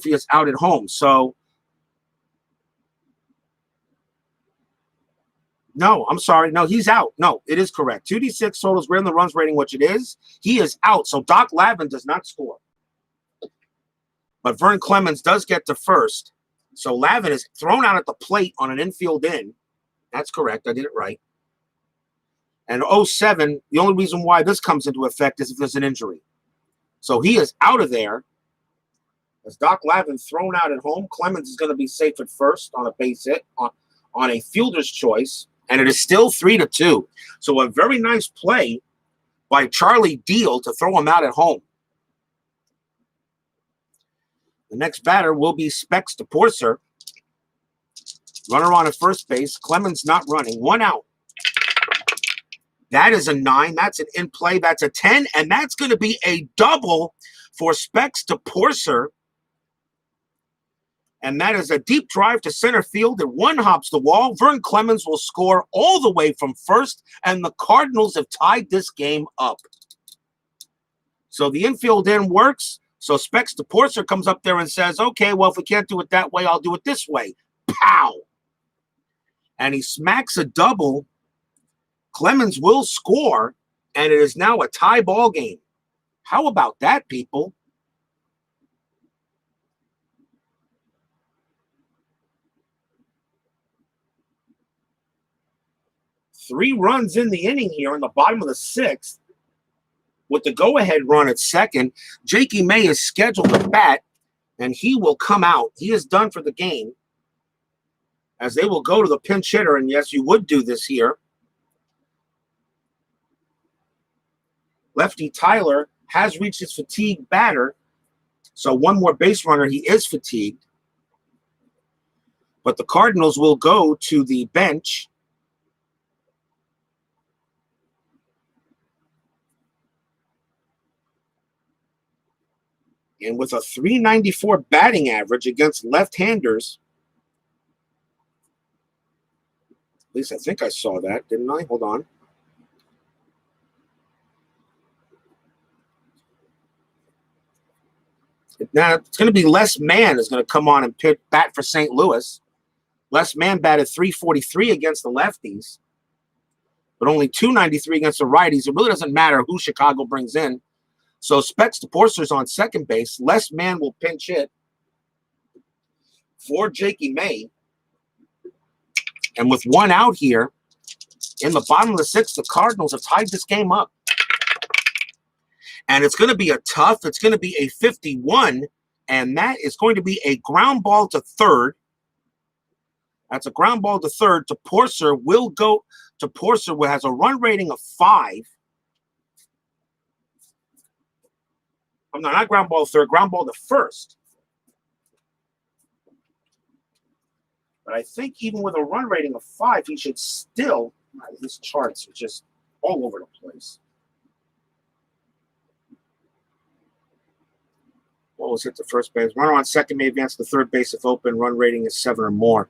he is out at home. So no, I'm sorry. No, he's out. No, it is correct. 2d6 totals greater than the runs rating, which it is. He is out. So Doc Lavin does not score. But Vern Clemens does get to first. So Lavin is thrown out at the plate on an infield in. That's correct. I did it right. And 07, the only reason why this comes into effect is if there's an injury. So he is out of there. As Doc Lavin thrown out at home, Clemens is going to be safe at first on a base hit on a fielder's choice. And it is still 3-2. So a very nice play by Charlie Deal to throw him out at home. The next batter will be Specs to Porcer. Runner on at first base. Clemens not running. 1 out. That is a 9. That's an in play. That's a 10. And that's going to be a double for Specs to Porcer. And that is a deep drive to center field that one hops the wall. Vern Clemens will score all the way from first, and the Cardinals have tied this game up. So the infield in works. So Specs to Porcer comes up there and says, okay, well, if we can't do it that way, I'll do it this way. Pow! And he smacks a double. Clemens will score, and it is now a tie ball game. How about that, people? Three runs in the inning here in the bottom of the sixth with the go-ahead run at second. Jakey May is scheduled to bat, and he will come out. He is done for the game as they will go to the pinch hitter, and yes, you would do this here. Lefty Tyler has reached his fatigue batter, so one more base runner. He is fatigued. But the Cardinals will go to the bench. And with a 394 batting average against left-handers, at least I think I saw that, didn't I? Hold on. Now, it's going to be Les Mann is going to come on and bat for St. Louis. Les Mann batted 343 against the lefties, but only 293 against the righties. It really doesn't matter who Chicago brings in. So Specs DePorcer's on second base. Les Mann will pinch hit for Jakey May. And with one out here, in the bottom of the sixth, the Cardinals have tied this game up. And it's going to be it's going to be a 51, and that is going to be a ground ball to third. That's a ground ball to third. DePorcer will go. DePorcer has a run rating of 5. Oh, no, not ground ball to third, ground ball to first. But I think even with a run rating of 5, he should still. His charts are just all over the place. Ball was hit to first base. Runner on second may advance to third base if open. Run rating is 7 or more.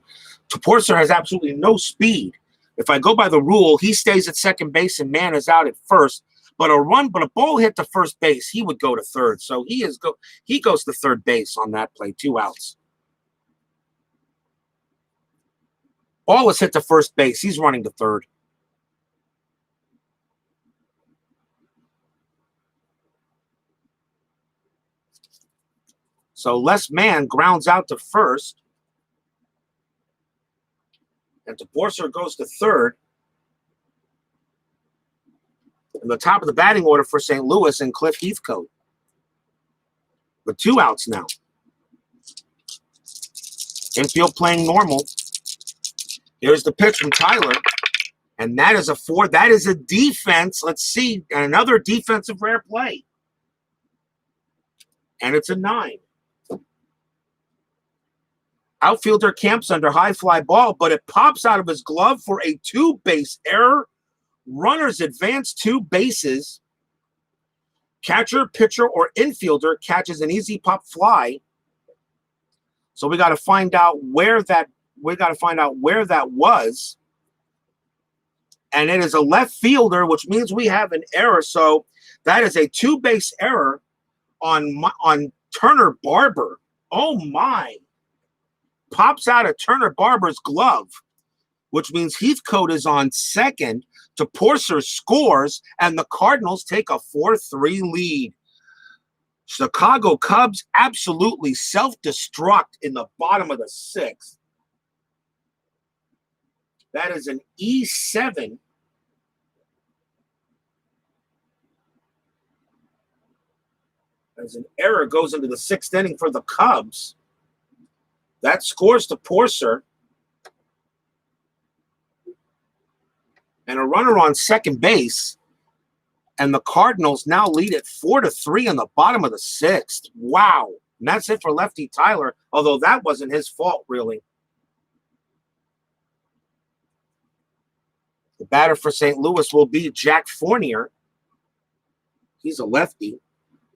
DePorcer has absolutely no speed. If I go by the rule, he stays at second base and Mann is out at first. But a ball hit to first base, he would go to third. So he goes to third base on that play, 2 outs. Ball was hit to first base. He's running to third. So Les Mann grounds out to first. And DePorcer goes to third. And the top of the batting order for St. Louis and Cliff Heathcote. With 2 outs now. Infield playing normal. Here's the pitch from Tyler. And that is a 4. That is a defense. Let's see. Another defensive rare play. And it's a 9. Outfielder camps under high fly ball, but it pops out of his glove for a 2-base error. Runners advance 2 bases. Catcher, pitcher, or infielder catches an easy pop fly. So we got to find out where that was. And it is a left fielder, which means we have an error. So that is a 2-base error on Turner Barber. Oh my. Pops out of Turner Barber's glove, which means Heathcote is on second. DePorcer scores, and the Cardinals take a 4-3 lead. Chicago Cubs absolutely self-destruct in the bottom of the 6th. That is an E7. As an error goes into the 6th inning for the Cubs. That scores DePorcer. And a runner on second base. And the Cardinals now lead it 4-3 in the bottom of the 6th. Wow. And that's it for lefty Tyler, although that wasn't his fault, really. The batter for St. Louis will be Jack Fournier. He's a lefty.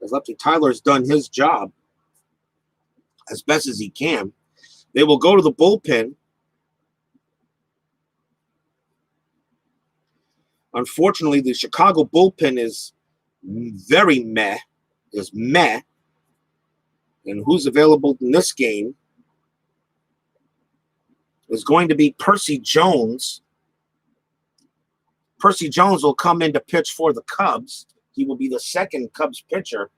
As lefty Tyler's done his job as best as he can. They will go to the bullpen. Unfortunately, the Chicago bullpen is very meh. And who's available in this game is going to be Percy Jones. Percy Jones will come in to pitch for the Cubs. He will be the second Cubs pitcher.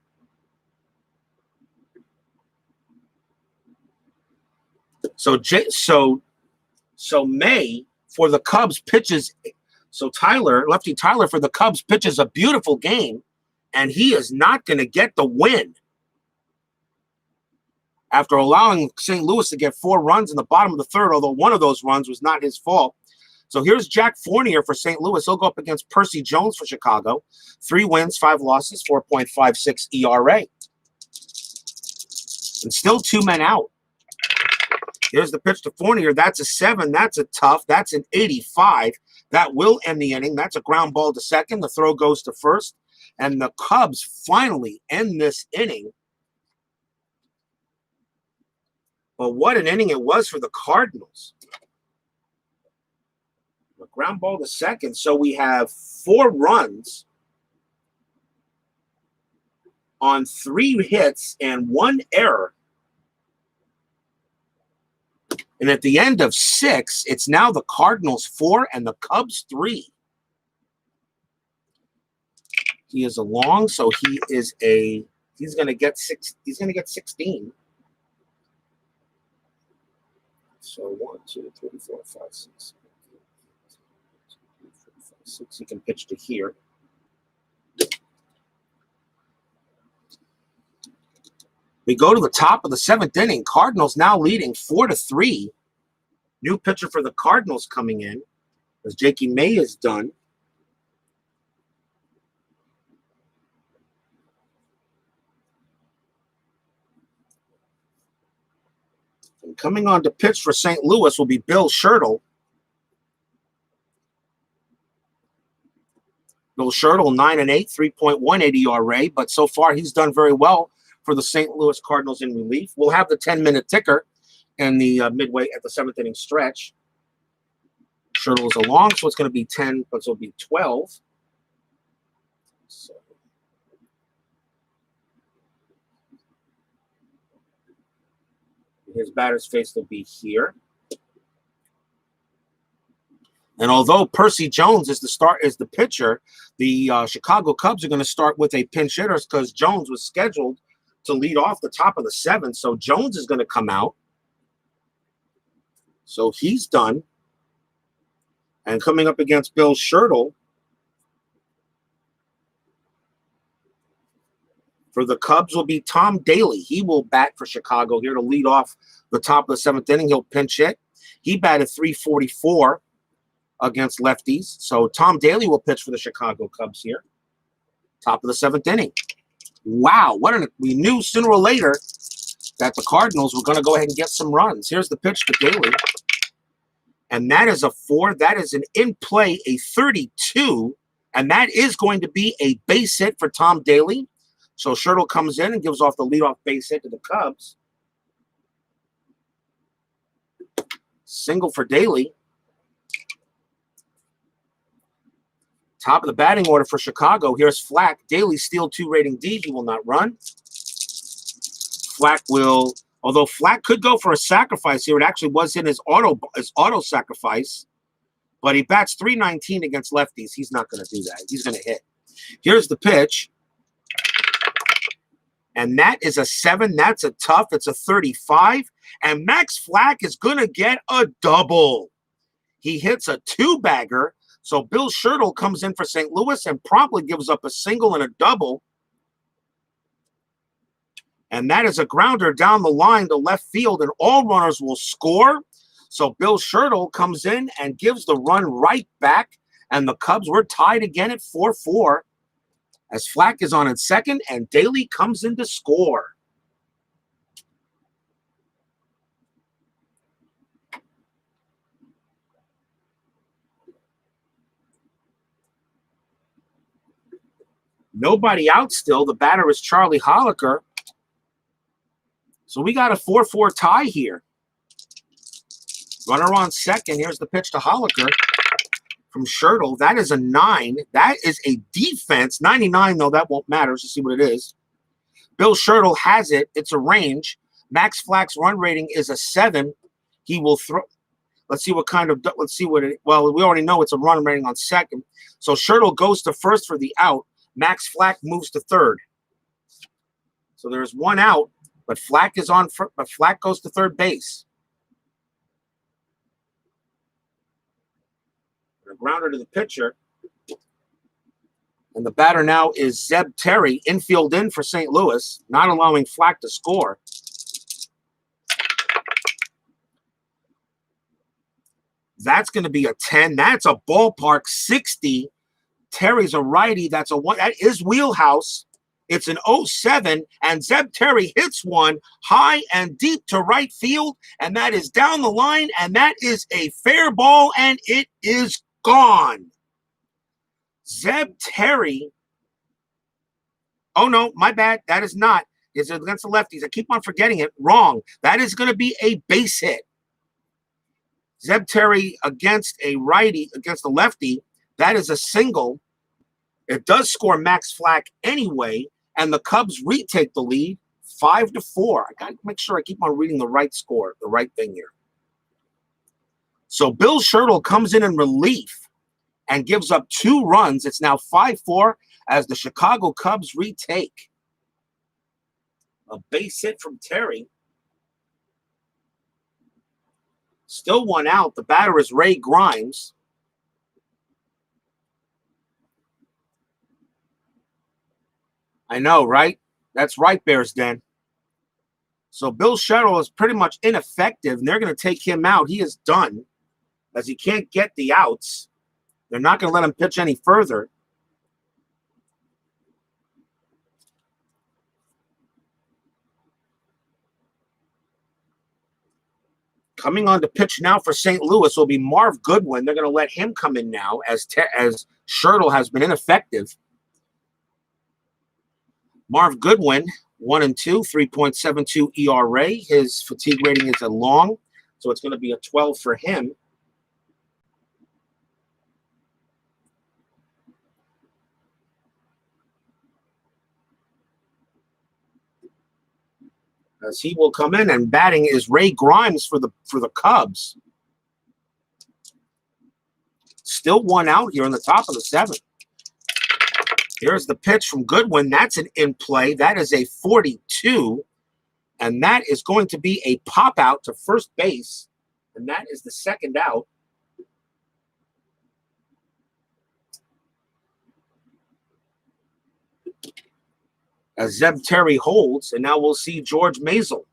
So May for the Cubs pitches. So lefty Tyler for the Cubs pitches a beautiful game, and he is not going to get the win. After allowing St. Louis to get 4 runs in the bottom of the 3rd, although one of those runs was not his fault. So here's Jack Fournier for St. Louis. He'll go up against Percy Jones for Chicago. 3 wins, 5 losses, 4.56 ERA. And still 2 men out. Here's the pitch to Fournier. That's a 7. That's a tough. That's an 85. That will end the inning. That's a ground ball to second. The throw goes to first. And the Cubs finally end this inning Well, what an inning it was for the Cardinals. A ground ball to second. So we have 4 runs on 3 hits and 1 error. And at the end of 6, it's now the Cardinals 4 and the Cubs 3. He is a long, so he's going to get 6. He's going to get 16. So 1, 2, 3, 4, 5, 6. 6. He can pitch to here. We go to the top of the 7th inning. Cardinals now leading 4-3. New pitcher for the Cardinals coming in as Jakey May is done. And coming on to pitch for St. Louis will be Bill Schertle. Bill Schertle, 9-8, 3.18 ERA, but so far he's done very well for the St. Louis Cardinals in relief. We'll have the 10-minute ticker in the midway at the 7th inning stretch. Schertle is a long, so it's going to be 10, but it'll be 12. So his batter's face will be here. And although Percy Jones is the pitcher, the Chicago Cubs are going to start with a pinch hitter because Jones was scheduled to lead off the top of the 7th. So Jones is going to come out. So he's done. And coming up against Bill Schertle for the Cubs will be Tom Daly. He will bat for Chicago here to lead off the top of the 7th inning. He'll pinch hit. He batted .344 against lefties. So Tom Daly will pitch for the Chicago Cubs here. Top of the 7th inning. Wow, we knew sooner or later that the Cardinals were going to go ahead and get some runs. Here's the pitch to Daly. And that is a 4. That is an in play, a 32. And that is going to be a base hit for Tom Daly. So Schertle comes in and gives off the leadoff base hit to the Cubs. Single for Daly. Top of the batting order for Chicago. Here's Flack. Daly Steal 2 rating D. He will not run. Flack will, although Flack could go for a sacrifice here. It actually was in his auto sacrifice. But he bats .319 against lefties. He's not going to do that. He's going to hit. Here's the pitch. And that is a 7. That's a tough. It's a 35. And Max Flack is going to get a double. He hits a 2-bagger. So Bill Schertle comes in for St. Louis and promptly gives up a single and a double. And that is a grounder down the line to left field, and all runners will score. So Bill Schertle comes in and gives the run right back, and the Cubs were tied again at 4-4 as Flack is on at second, and Daly comes in to score. Nobody out still. The batter is Charlie Holiker. So we got a 4-4 tie here. Runner on second. Here's the pitch to Holiker from Schertle. That is a 9. That is a defense. 99, though, that won't matter. Let's see what it is. Bill Schertle has it. It's a range. Max Flack's run rating is a 7. He will throw. Let's see what kind of, let's see what it, well, we already know it's a run rating on second. So Schertle goes to first for the out. Max Flack moves to third. So there's 1 out, but Flack is on, but Flack goes to third base. A grounder to the pitcher. And the batter now is Zeb Terry, infield in for St. Louis, not allowing Flack to score. That's going to be a 10. That's a ballpark 60. Terry's a righty. That's a 1. That is wheelhouse. It's an 07, and Zeb Terry hits one high and deep to right field, and that is down the line, and that is a fair ball, and it is gone. Zeb Terry. Oh, no, my bad. That is not. Is it against the lefties? I keep on forgetting it. Wrong. That is going to be a base hit. Zeb Terry against a righty, against a lefty. That is a single. It does score Max Flack anyway, and the Cubs retake the lead 5-4. I got to make sure I keep on reading the right score, the right thing here. So Bill Schertle comes in relief and gives up 2 runs. It's now 5-4 as the Chicago Cubs retake. A base hit from Terry. Still 1 out. The batter is Ray Grimes. I know, right? That's right, Bears Den. So Bill Schertle is pretty much ineffective, and they're going to take him out. He is done, as he can't get the outs. They're not going to let him pitch any further. Coming on to pitch now for St. Louis will be Marv Goodwin. They're going to let him come in now as Schertle has been ineffective. Marv Goodwin, 1-2, 3.72 ERA. His fatigue rating is a long, so it's going to be a 12 for him. As he will come in, and batting is Ray Grimes for the Cubs. Still 1 out here in the top of the 7th. Here's the pitch from Goodwin. That's an in play. That is a 42, and that is going to be a pop out to first base, and that is the 2nd out. As Zeb Terry holds, and now we'll see George Maisel.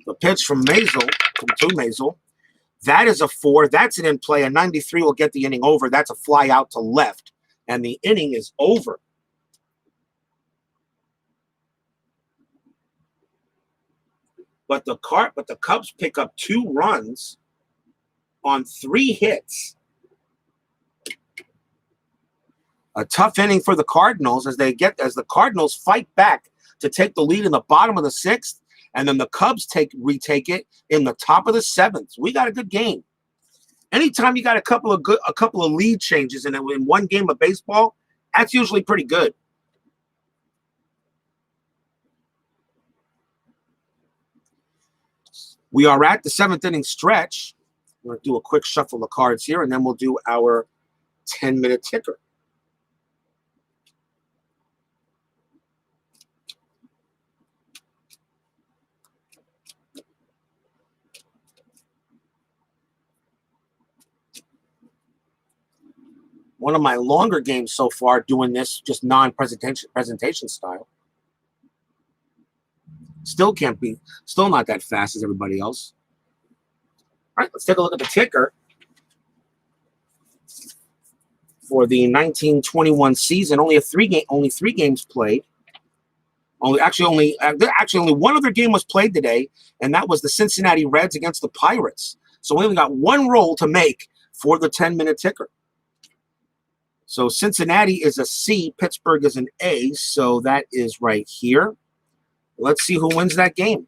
The pitch from Maisel, to Maisel. That is a 4. That's an in play. A 93 will get the inning over. That's a fly out to left, and the inning is over. But the Cubs pick up 2 runs on 3 hits. A tough inning for the Cardinals as the Cardinals fight back to take the lead in the bottom of the 6th, and then the Cubs retake it in the top of the 7th. We got a good game. Anytime you got a couple of lead changes in one game of baseball, that's usually pretty good. We are at the 7th inning stretch. I'm going to do a quick shuffle of cards here, and then we'll do our 10-minute ticker. One of my longer games so far doing this, just presentation style. Still not that fast as everybody else. All right, let's take a look at the ticker for the 1921 season. Only 3 games played. Only one other game was played today, and that was the Cincinnati Reds against the Pirates. So we only got 1 roll to make for the 10-minute ticker. So Cincinnati is a C, Pittsburgh is an A, so that is right here. Let's see who wins that game.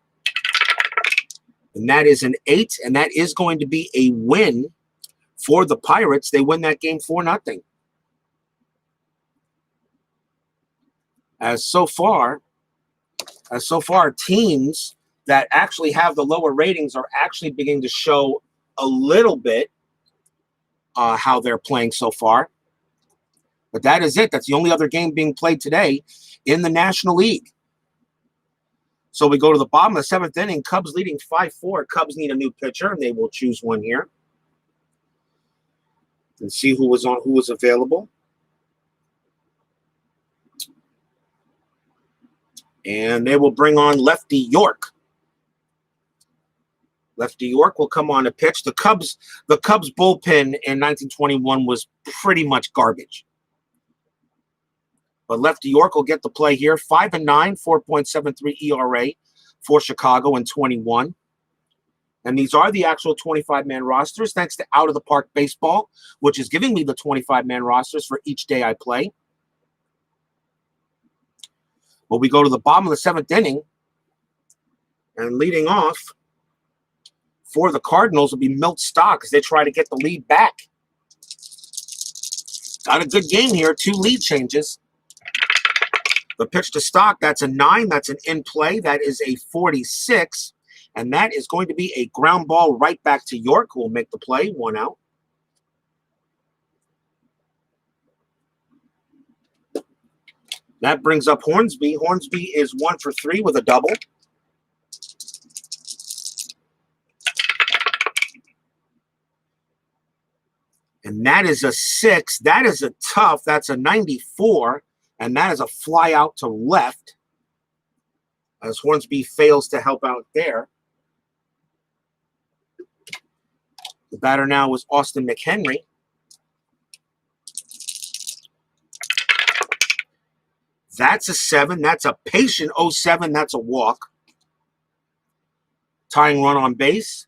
And that is an 8, and that is going to be a win for the Pirates. They win that game 4-0. As so far, teams that actually have the lower ratings are actually beginning to show a little bit how they're playing so far. But that is it. That's the only other game being played today in the National League. So we go to the bottom of the 7th inning. Cubs leading 5-4. Cubs need a new pitcher, and they will choose one here. And see who was available. And they will bring on Lefty York. Lefty York will come on to pitch. The Cubs bullpen in 1921 was pretty much garbage. But Lefty York will get the play here. 5-9, 4.73 ERA for Chicago in 21. And these are the actual 25-man rosters, thanks to Out of the Park Baseball, which is giving me the 25-man rosters for each day I play. Well, we go to the bottom of the 7th inning, and leading off for the Cardinals will be Milt Stock as they try to get the lead back. Got a good game here, 2 lead changes. The pitch to Stock, that's a 9. That's an in play. That is a 46. And that is going to be a ground ball right back to York, who will make the play. 1 out. That brings up Hornsby. Hornsby is 1 for 3 with a double. And that is a 6. That is a tough. That's a 94. And that is a fly out to left as Hornsby fails to help out there. The batter now is Austin McHenry. That's a 7. That's a patient 07. That's a walk. Tying run on base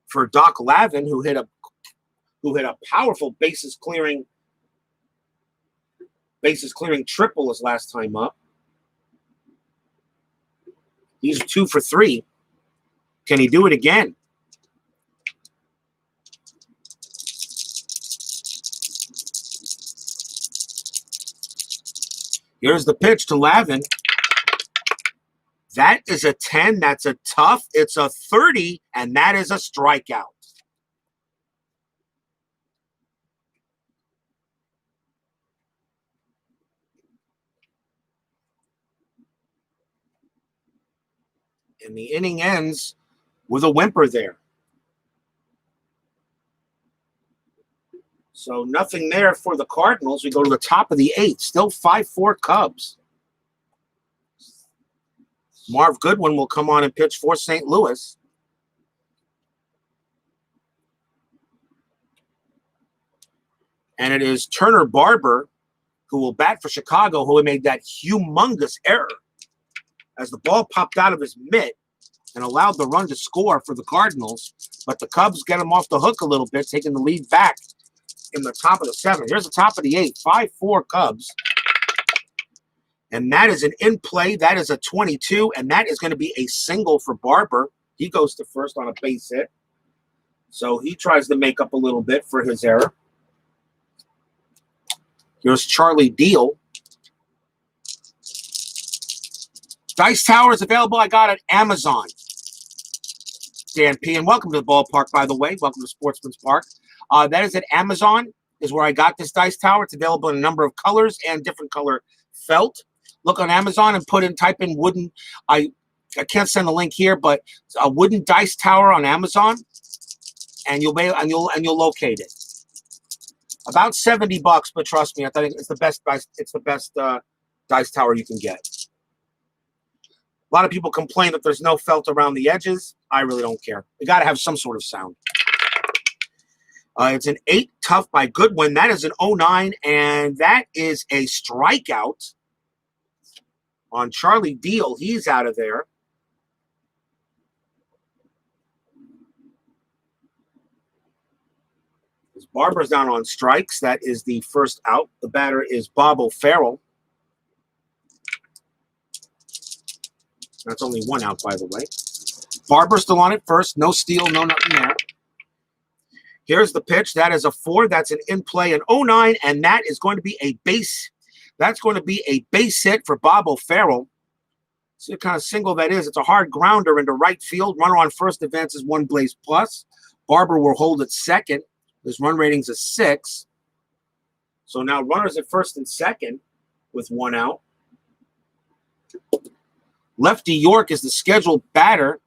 for Doc Lavin, who hit a powerful bases clearing triple his last time up. He's 2 for 3. Can he do it again? Here's the pitch to Lavin. That is a 10. That's a tough. It's a 30, and that is a strikeout. And the inning ends with a whimper there. So nothing there for the Cardinals. We go to the top of the 8th. Still 5-4 Cubs. Marv Goodwin will come on and pitch for St. Louis. And it is Turner Barber who will bat for Chicago, who made that humongous error as the ball popped out of his mitt and allowed the run to score for the Cardinals. But the Cubs get him off the hook a little bit, taking the lead back in the top of the 7th. Here's the top of the 8th, 5-4 Cubs. And that is an in play. That is a 22, and that is going to be a single for Barber. He goes to first on a base hit. So he tries to make up a little bit for his error. Here's Charlie Deal. Dice Tower is available. I got it at Amazon. Dan P. And welcome to the ballpark, by the way. Welcome to Sportsman's Park. That is at Amazon, is where I got this Dice Tower. It's available in a number of colors and different color felt. Look on Amazon and type in wooden. I can't send the link here, but a wooden Dice Tower on Amazon, and you'll locate it. About $70, but trust me, I think it's the best dice. It's the best Dice Tower you can get. A lot of people complain that there's no felt around the edges. I really don't care. You got to have some sort of sound. It's an 8 tough by Goodwin. That is an 09, and that is a strikeout on Charlie Deal. He's out of there. As Barber's down on strikes, that is the first out. The batter is Bob O'Farrell. That's only 1 out, by the way. Barber still on it first. No steal, no nothing there. Here's the pitch. That is a 4. That's an in play, an 09, and that is going to be a base. That's going to be a base hit for Bob O'Farrell. See what kind of single that is. It's a hard grounder into right field. Runner on first advances 1 Blaze plus. Barber will hold at second. His run rating's a 6. So now runners at first and second with 1 out. Lefty York is the scheduled batter.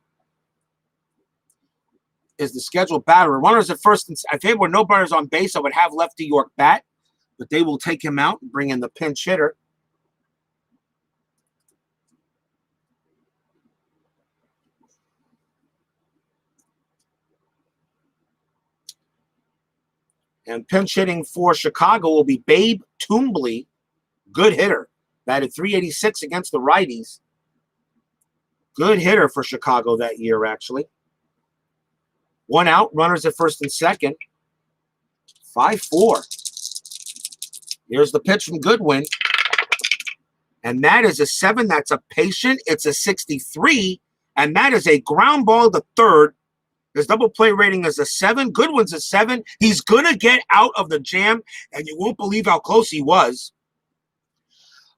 Runners at first and if there were no runners on base, I would have Lefty York bat, but they will take him out and bring in the pinch hitter. And pinch hitting for Chicago will be Babe Toombley, good hitter. Batted .386 against the righties. Good hitter for Chicago that year, actually. One out, runners at first and second. 5-4. Here's the pitch from Goodwin. And that is a 7. That's a patient. It's a 63. And that is a ground ball to third. His double play rating is a 7. Goodwin's a 7. He's going to get out of the jam, and you won't believe how close he was.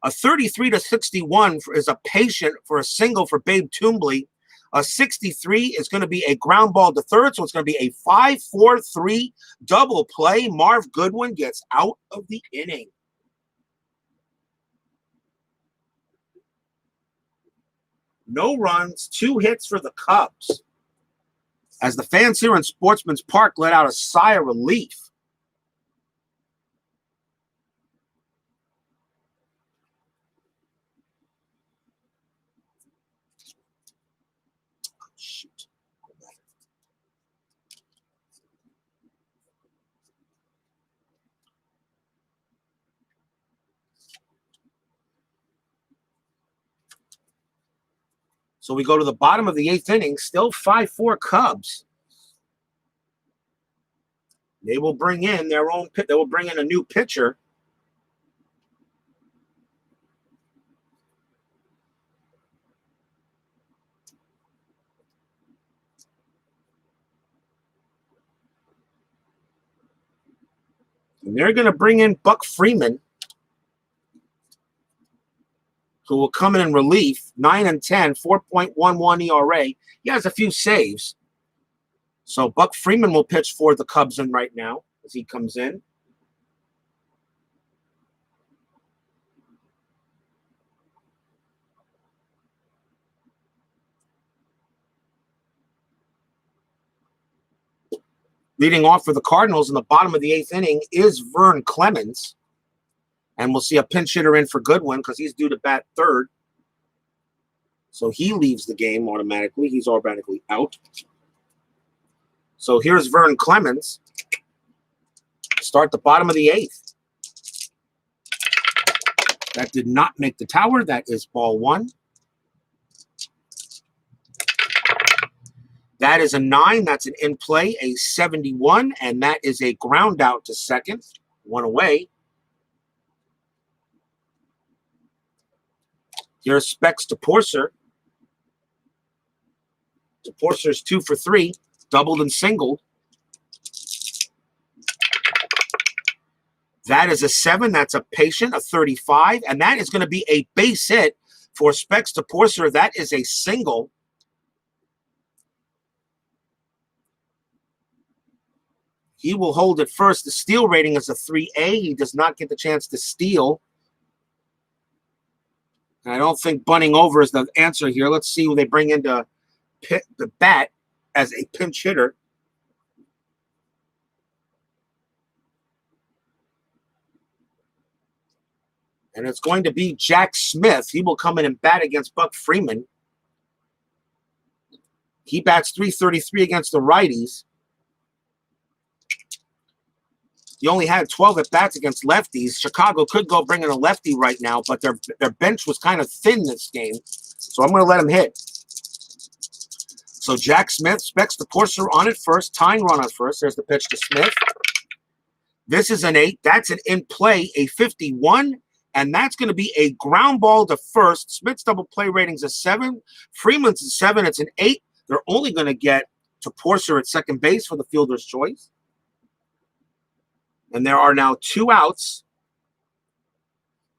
A 33 to 61 is a patient for a single for Babe Toombley. A 63 is going to be a ground ball to third, so it's going to be a 5-4-3 double play. Marv Goodwin gets out of the inning. No runs, 2 hits for the Cubs. As the fans here in Sportsman's Park let out a sigh of relief. Oh, shoot. So we go to the bottom of the 8th inning, still 5-4 Cubs. They will bring in their own they will bring in a new pitcher. And they're going to bring in Buck Freeman, who will come in relief, 9-10, 4.11 ERA. He has a few saves. So Buck Freeman will pitch for the Cubs in right now as he comes in. Leading off for the Cardinals in the bottom of the 8th inning is Vern Clemens. And we'll see a pinch hitter in for Goodwin because he's due to bat third. So he leaves the game automatically. He's automatically out. So here's Vern Clemens. Start the bottom of the 8th. That did not make the tower. That is ball 1. That is a 9. That's an in play, a 71. And that is a ground out to second. 1 away. Here's Specs to Porcer. To Porcer's 2 for 3. Doubled and singled. That is a 7. That's a patient, a 35. And that is going to be a base hit for Specs to Porcer. That is a single. He will hold it first. The steal rating is a 3A. He does not get the chance to steal. And I don't think bunting over is the answer here. Let's see who they bring in to pit the bat as a pinch hitter. And it's going to be Jack Smith. He will come in and bat against Buck Freeman. He bats .333 against the righties. He only had 12 at-bats against lefties. Chicago could go bring in a lefty right now, but their bench was kind of thin this game. So I'm going to let him hit. So Jack Smith Specs the Porcer on it first. Tying run on first. There's the pitch to Smith. This is an 8. That's an in play, a 51. And that's going to be a ground ball to first. Smith's double play rating's a 7. Freeman's a 7. It's an 8. They're only going to get to Porcer at second base for the fielder's choice. And there are now 2 outs.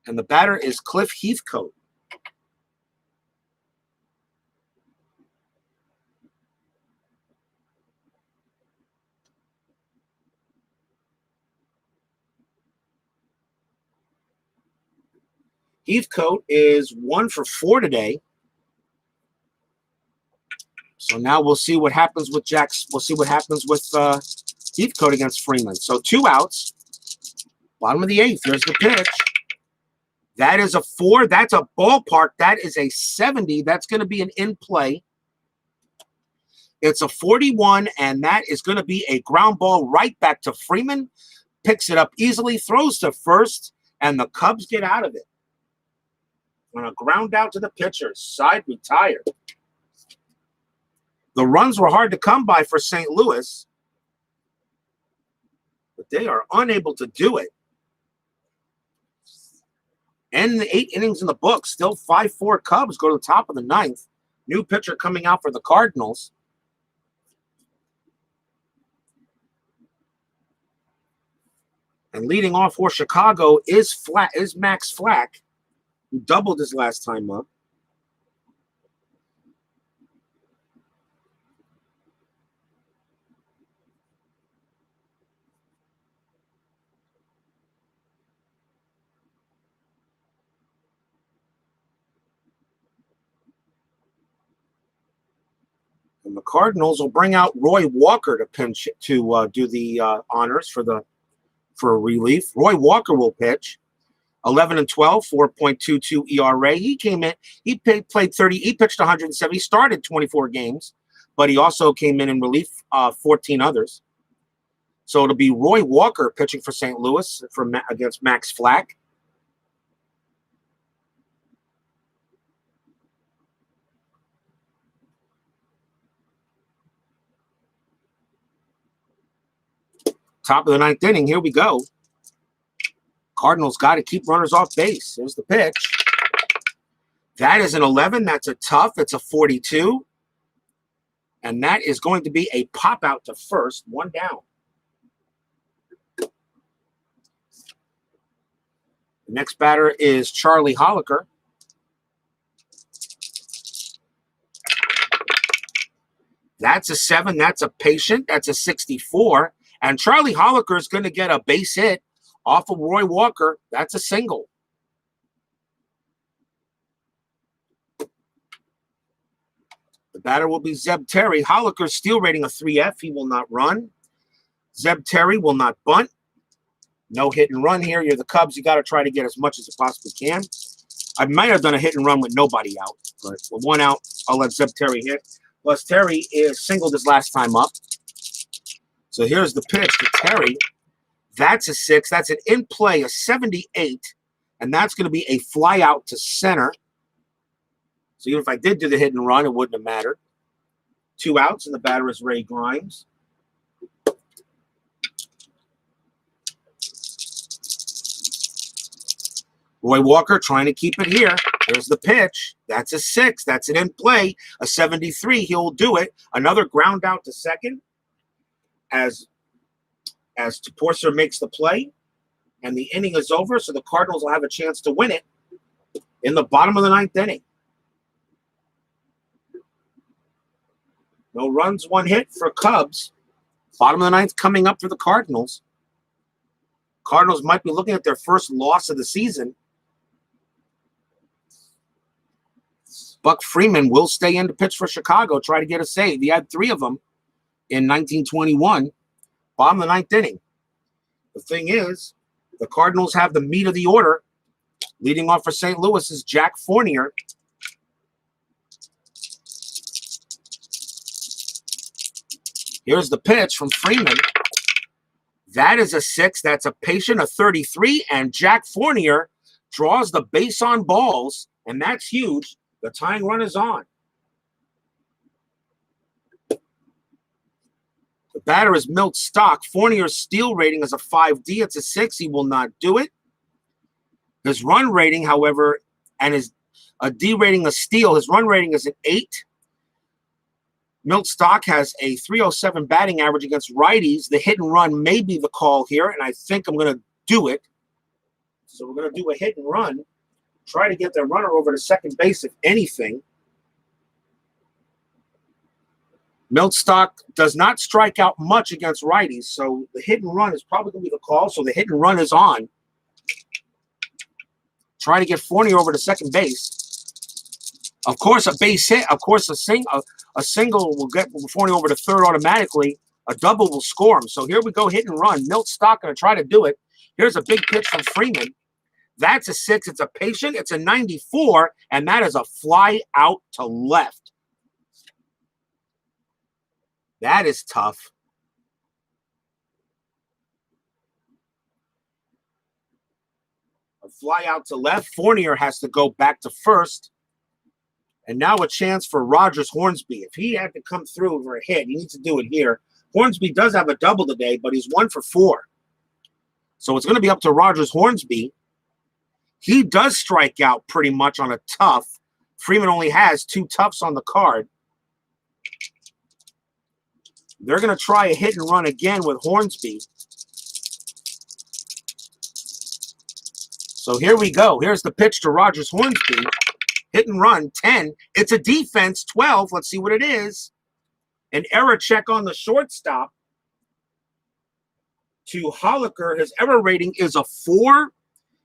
And the batter is Cliff Heathcote. Heathcote is 1 for 4 today. So now we'll see what happens with We'll see what happens with Heathcote against Freeman. So 2 outs. Bottom of the 8th. There's the pitch. That is a 4. That's a ballpark. That is a 70. That's going to be an in play. It's a 41, and that is going to be a ground ball right back to Freeman. Picks it up easily, throws to first, and the Cubs get out of it. On a ground out to the pitcher. Side retired. The runs were hard to come by for St. Louis, but they are unable to do it. And the 8 innings in the book, still 5-4 Cubs go to the top of the 9th. New pitcher coming out for the Cardinals. And leading off for Chicago is Max Flack, who doubled his last time up. And the Cardinals will bring out Roy Walker to pinch to do the honors for relief. Roy Walker will pitch. 11-12, 4.22 ERA. He came in. He played 30. He pitched 170. He started 24 games, but he also came in relief 14 others. So it'll be Roy Walker pitching for St. Louis against Max Flack. Top of the 9th inning. Here we go. Cardinals got to keep runners off base. There's the pitch. That is an 11. That's a tough. It's a 42. And that is going to be a pop out to first. 1 down. The next batter is Charlie Holiker. That's a 7. That's a patient. That's a 64. And Charlie Holiker is going to get a base hit off of Roy Walker. That's a single. The batter will be Zeb Terry. Holiker's steal rating a 3F. He will not run. Zeb Terry will not bunt. No hit and run here. You're the Cubs. You got to try to get as much as you possibly can. I might have done a hit and run with nobody out, but with 1 out, I'll let Zeb Terry hit. Plus, Terry is singled his last time up. So here's the pitch to Terry. That's a 6. That's an in play, a 78. And that's going to be a fly out to center. So even if I did do the hit and run, it wouldn't have mattered. 2 outs, and the batter is Ray Grimes. Roy Walker trying to keep it here. There's the pitch. That's a 6. That's an in play, a 73. He'll do it. Another ground out to second as Toporser makes the play, and the inning is over, so the Cardinals will have a chance to win it in the bottom of the 9th inning. No runs, 1 hit for Cubs. Bottom of the 9th coming up for the Cardinals. Cardinals might be looking at their first loss of the season. Buck Freeman will stay in to pitch for Chicago, try to get a save. He had 3 of them in 1921. Bottom of the 9th inning. The thing is, the Cardinals have the meat of the order. Leading off for St. Louis is Jack Fournier. Here's the pitch from Freeman. That is a 6. That's a patient, a 33. And Jack Fournier draws the base on balls, and that's huge. The tying run is on. The batter is Milt Stock. Fournier's steal rating is a 5D. It's a 6. He will not do it. His run rating, however, and his D rating a steal, his run rating is an 8. Milt Stock has a 307 batting average against righties. The hit and run may be the call here, and I think I'm going to do it. So we're going to do a hit and run. Try to get the runner over to second base, if anything. Milt Stock does not strike out much against righties, so the hit and run is probably going to be the call. So the hit and run is on. Try to get Fournier over to second base. Of course, a base hit. Of course, a single will get Fournier over to third automatically. A double will score him. So here we go, hit and run. Milt Stock going to try to do it. Here's a big pitch from Freeman. That's a 6. It's a patient. It's a 94, and that is a fly out to left. That is tough. A fly out to left. Fournier has to go back to first. And now a chance for Rogers Hornsby. If he had to come through for a hit, he needs to do it here. Hornsby does have a double today, but he's 1 for 4. So it's going to be up to Rogers Hornsby. He does strike out pretty much on a tough. Freeman only has 2 toughs on the card. They're going to try a hit and run again with Hornsby. So here we go. Here's the pitch to Rogers Hornsby. Hit and run, 10. It's a defense, 12. Let's see what it is. An error check on the shortstop. To Holiker, his error rating is a 4.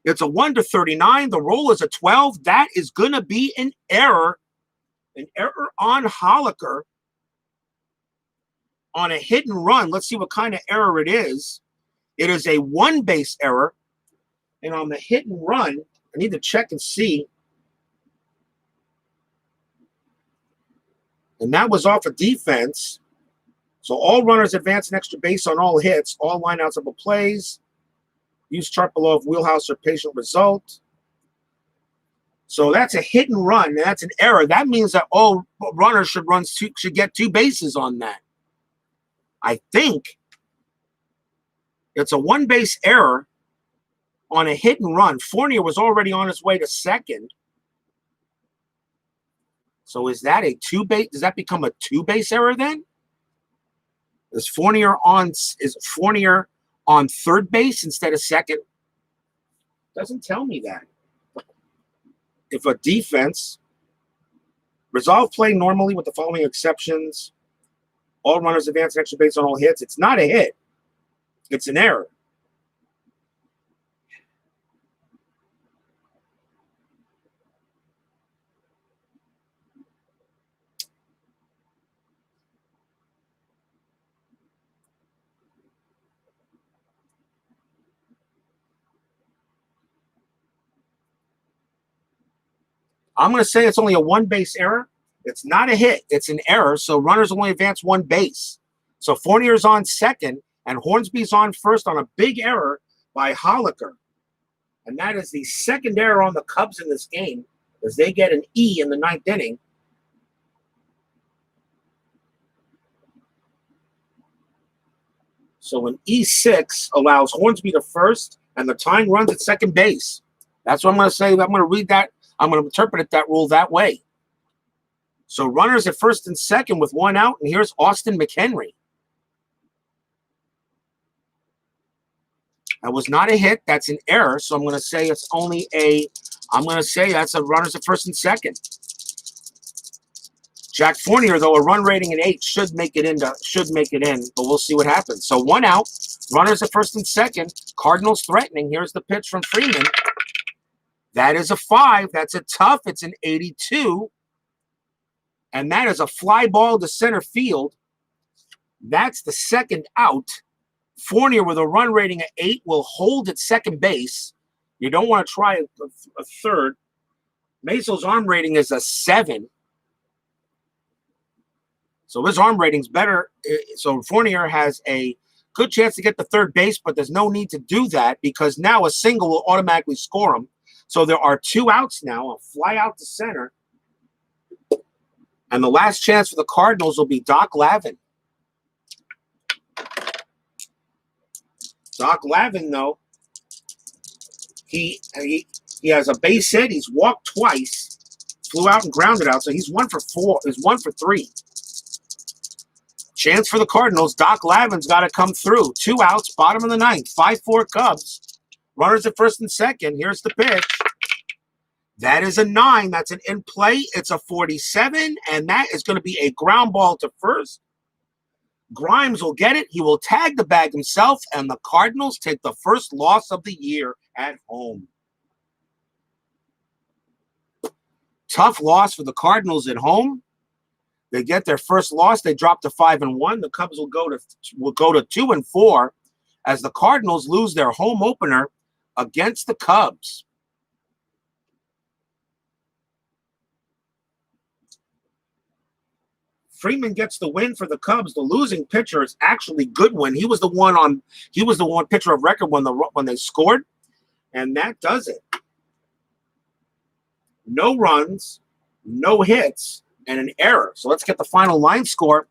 It's a 1 to 39. The roll is a 12. That is going to be an error. An error on Holiker on a hit and run. Let's see what kind of error it is. It is a 1-base error. And on the hit and run, I need to check and see. And that was off of defense. So all runners advance an extra base on all hits. All lineouts of plays. Use chart below if wheelhouse or patient result. So that's a hit and run. And that's an error. That means that all runners should get 2 bases on that. I think it's a 1-base error on a hit and run. Fournier was already on his way to second. So is that a 2-base? Does that become a 2-base error then? Is Fournier on third base instead of second? Doesn't tell me that. If a defense resolve play normally with the following exceptions, all runners advance an extra base on all hits. It's not a hit. It's an error. I'm going to say it's only a 1-base error. It's not a hit. It's an error. So runners only advance 1 base. So Fournier's on second and Hornsby's on first on a big error by Holiker. And that is the second error on the Cubs in this game as they get an E in the 9th inning. So an E6 allows Hornsby to first and the tying runs at second base. That's what I'm going to say. I'm going to read that. I'm going to interpret that rule that way. So runners at first and second with 1 out, and here's Austin McHenry. That was not a hit. That's an error. So I'm going to say it's only I'm going to say that's a runners at first and second. Jack Fournier, though, a run rating at 8 should make it in, but we'll see what happens. So 1 out, runners at first and second, Cardinals threatening. Here's the pitch from Freeman. That is a 5. That's a tough. It's an 82. And that is a fly ball to center field. That's the second out. Fournier with a run rating of 8 will hold at second base. You don't want to try a third. Maisel's arm rating is a 7. So his arm rating's better. So Fournier has a good chance to get the third base, but there's no need to do that because now a single will automatically score him. So there are 2 outs now, a fly out to center. And the last chance for the Cardinals will be Doc Lavin. Doc Lavin, though, he has a base hit. He's walked twice, flew out and grounded out. So he's 1 for 4. He's 1 for 3. Chance for the Cardinals. Doc Lavin's got to come through. 2 outs, bottom of the 9th. 5-4 Cubs. Runners at first and second. Here's the pitch. That is a 9. That's an in play. It's a 47, and that is going to be a ground ball to first. Grimes will get it. He will tag the bag himself, and the Cardinals take the first loss of the year at home. Tough loss for the Cardinals at home. They get their first loss. They drop to 5-1. The Cubs will go to 2-4 as the Cardinals lose their home opener against the Cubs. Freeman gets the win for the Cubs. The losing pitcher is actually Goodwin. He was the one pitcher of record when they scored, and that does it. No runs, no hits, and an error. So let's get the final line score.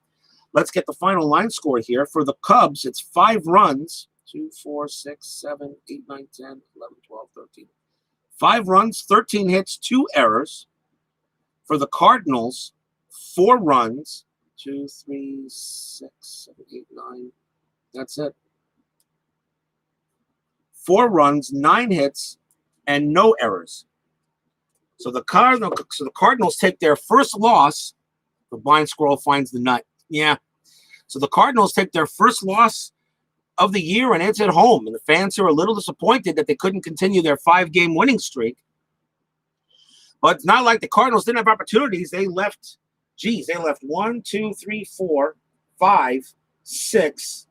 Let's get the final line score here. For the Cubs, it's 5 runs. 2, 4, 6, 7, 8, 9, 10, 11, 12, 13. 5 runs, 13 hits, 2 errors. For the Cardinals, 4 runs. 2, 3, 6, 7, 8, 9. That's it. 4 runs, 9 hits, and no errors. So the Cardinals take their first loss. The blind squirrel finds the nut. Yeah. So the Cardinals take their first loss of the year, and it's at home. And the fans are a little disappointed that they couldn't continue their 5-game winning streak. But it's not like the Cardinals didn't have opportunities. They left, they left 1, 2, 3, 4, 5, 6,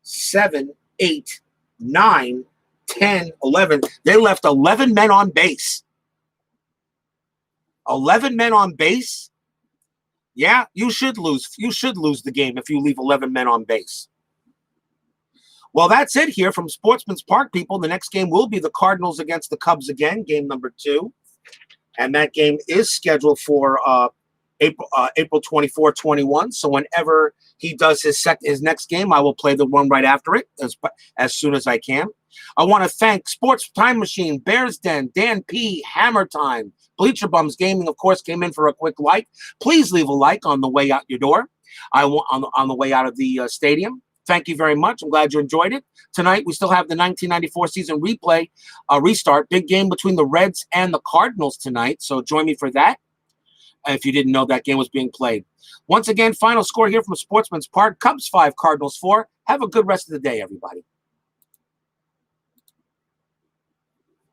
7, 8, 9, 10, 11. They left 11 men on base. 11 men on base? Yeah, you should lose. You should lose the game if you leave 11 men on base. Well, that's it here from Sportsman's Park, people. The next game will be the Cardinals against the Cubs again, game number 2. And that game is scheduled for April 24, 21. So whenever he does his next game, I will play the one right after it as soon as I can. I want to thank Sports Time Machine, Bears Den, Dan P, Hammer Time, Bleacher Bums Gaming, of course, came in for a quick like. Please leave a like on the way out your door. On the way out of the stadium. Thank you very much. I'm glad you enjoyed it. Tonight, we still have the 1994 season replay restart. Big game between the Reds and the Cardinals tonight. So join me for that if you didn't know that game was being played. Once again, final score here from Sportsman's Park. Cubs 5, Cardinals 4. Have a good rest of the day, everybody.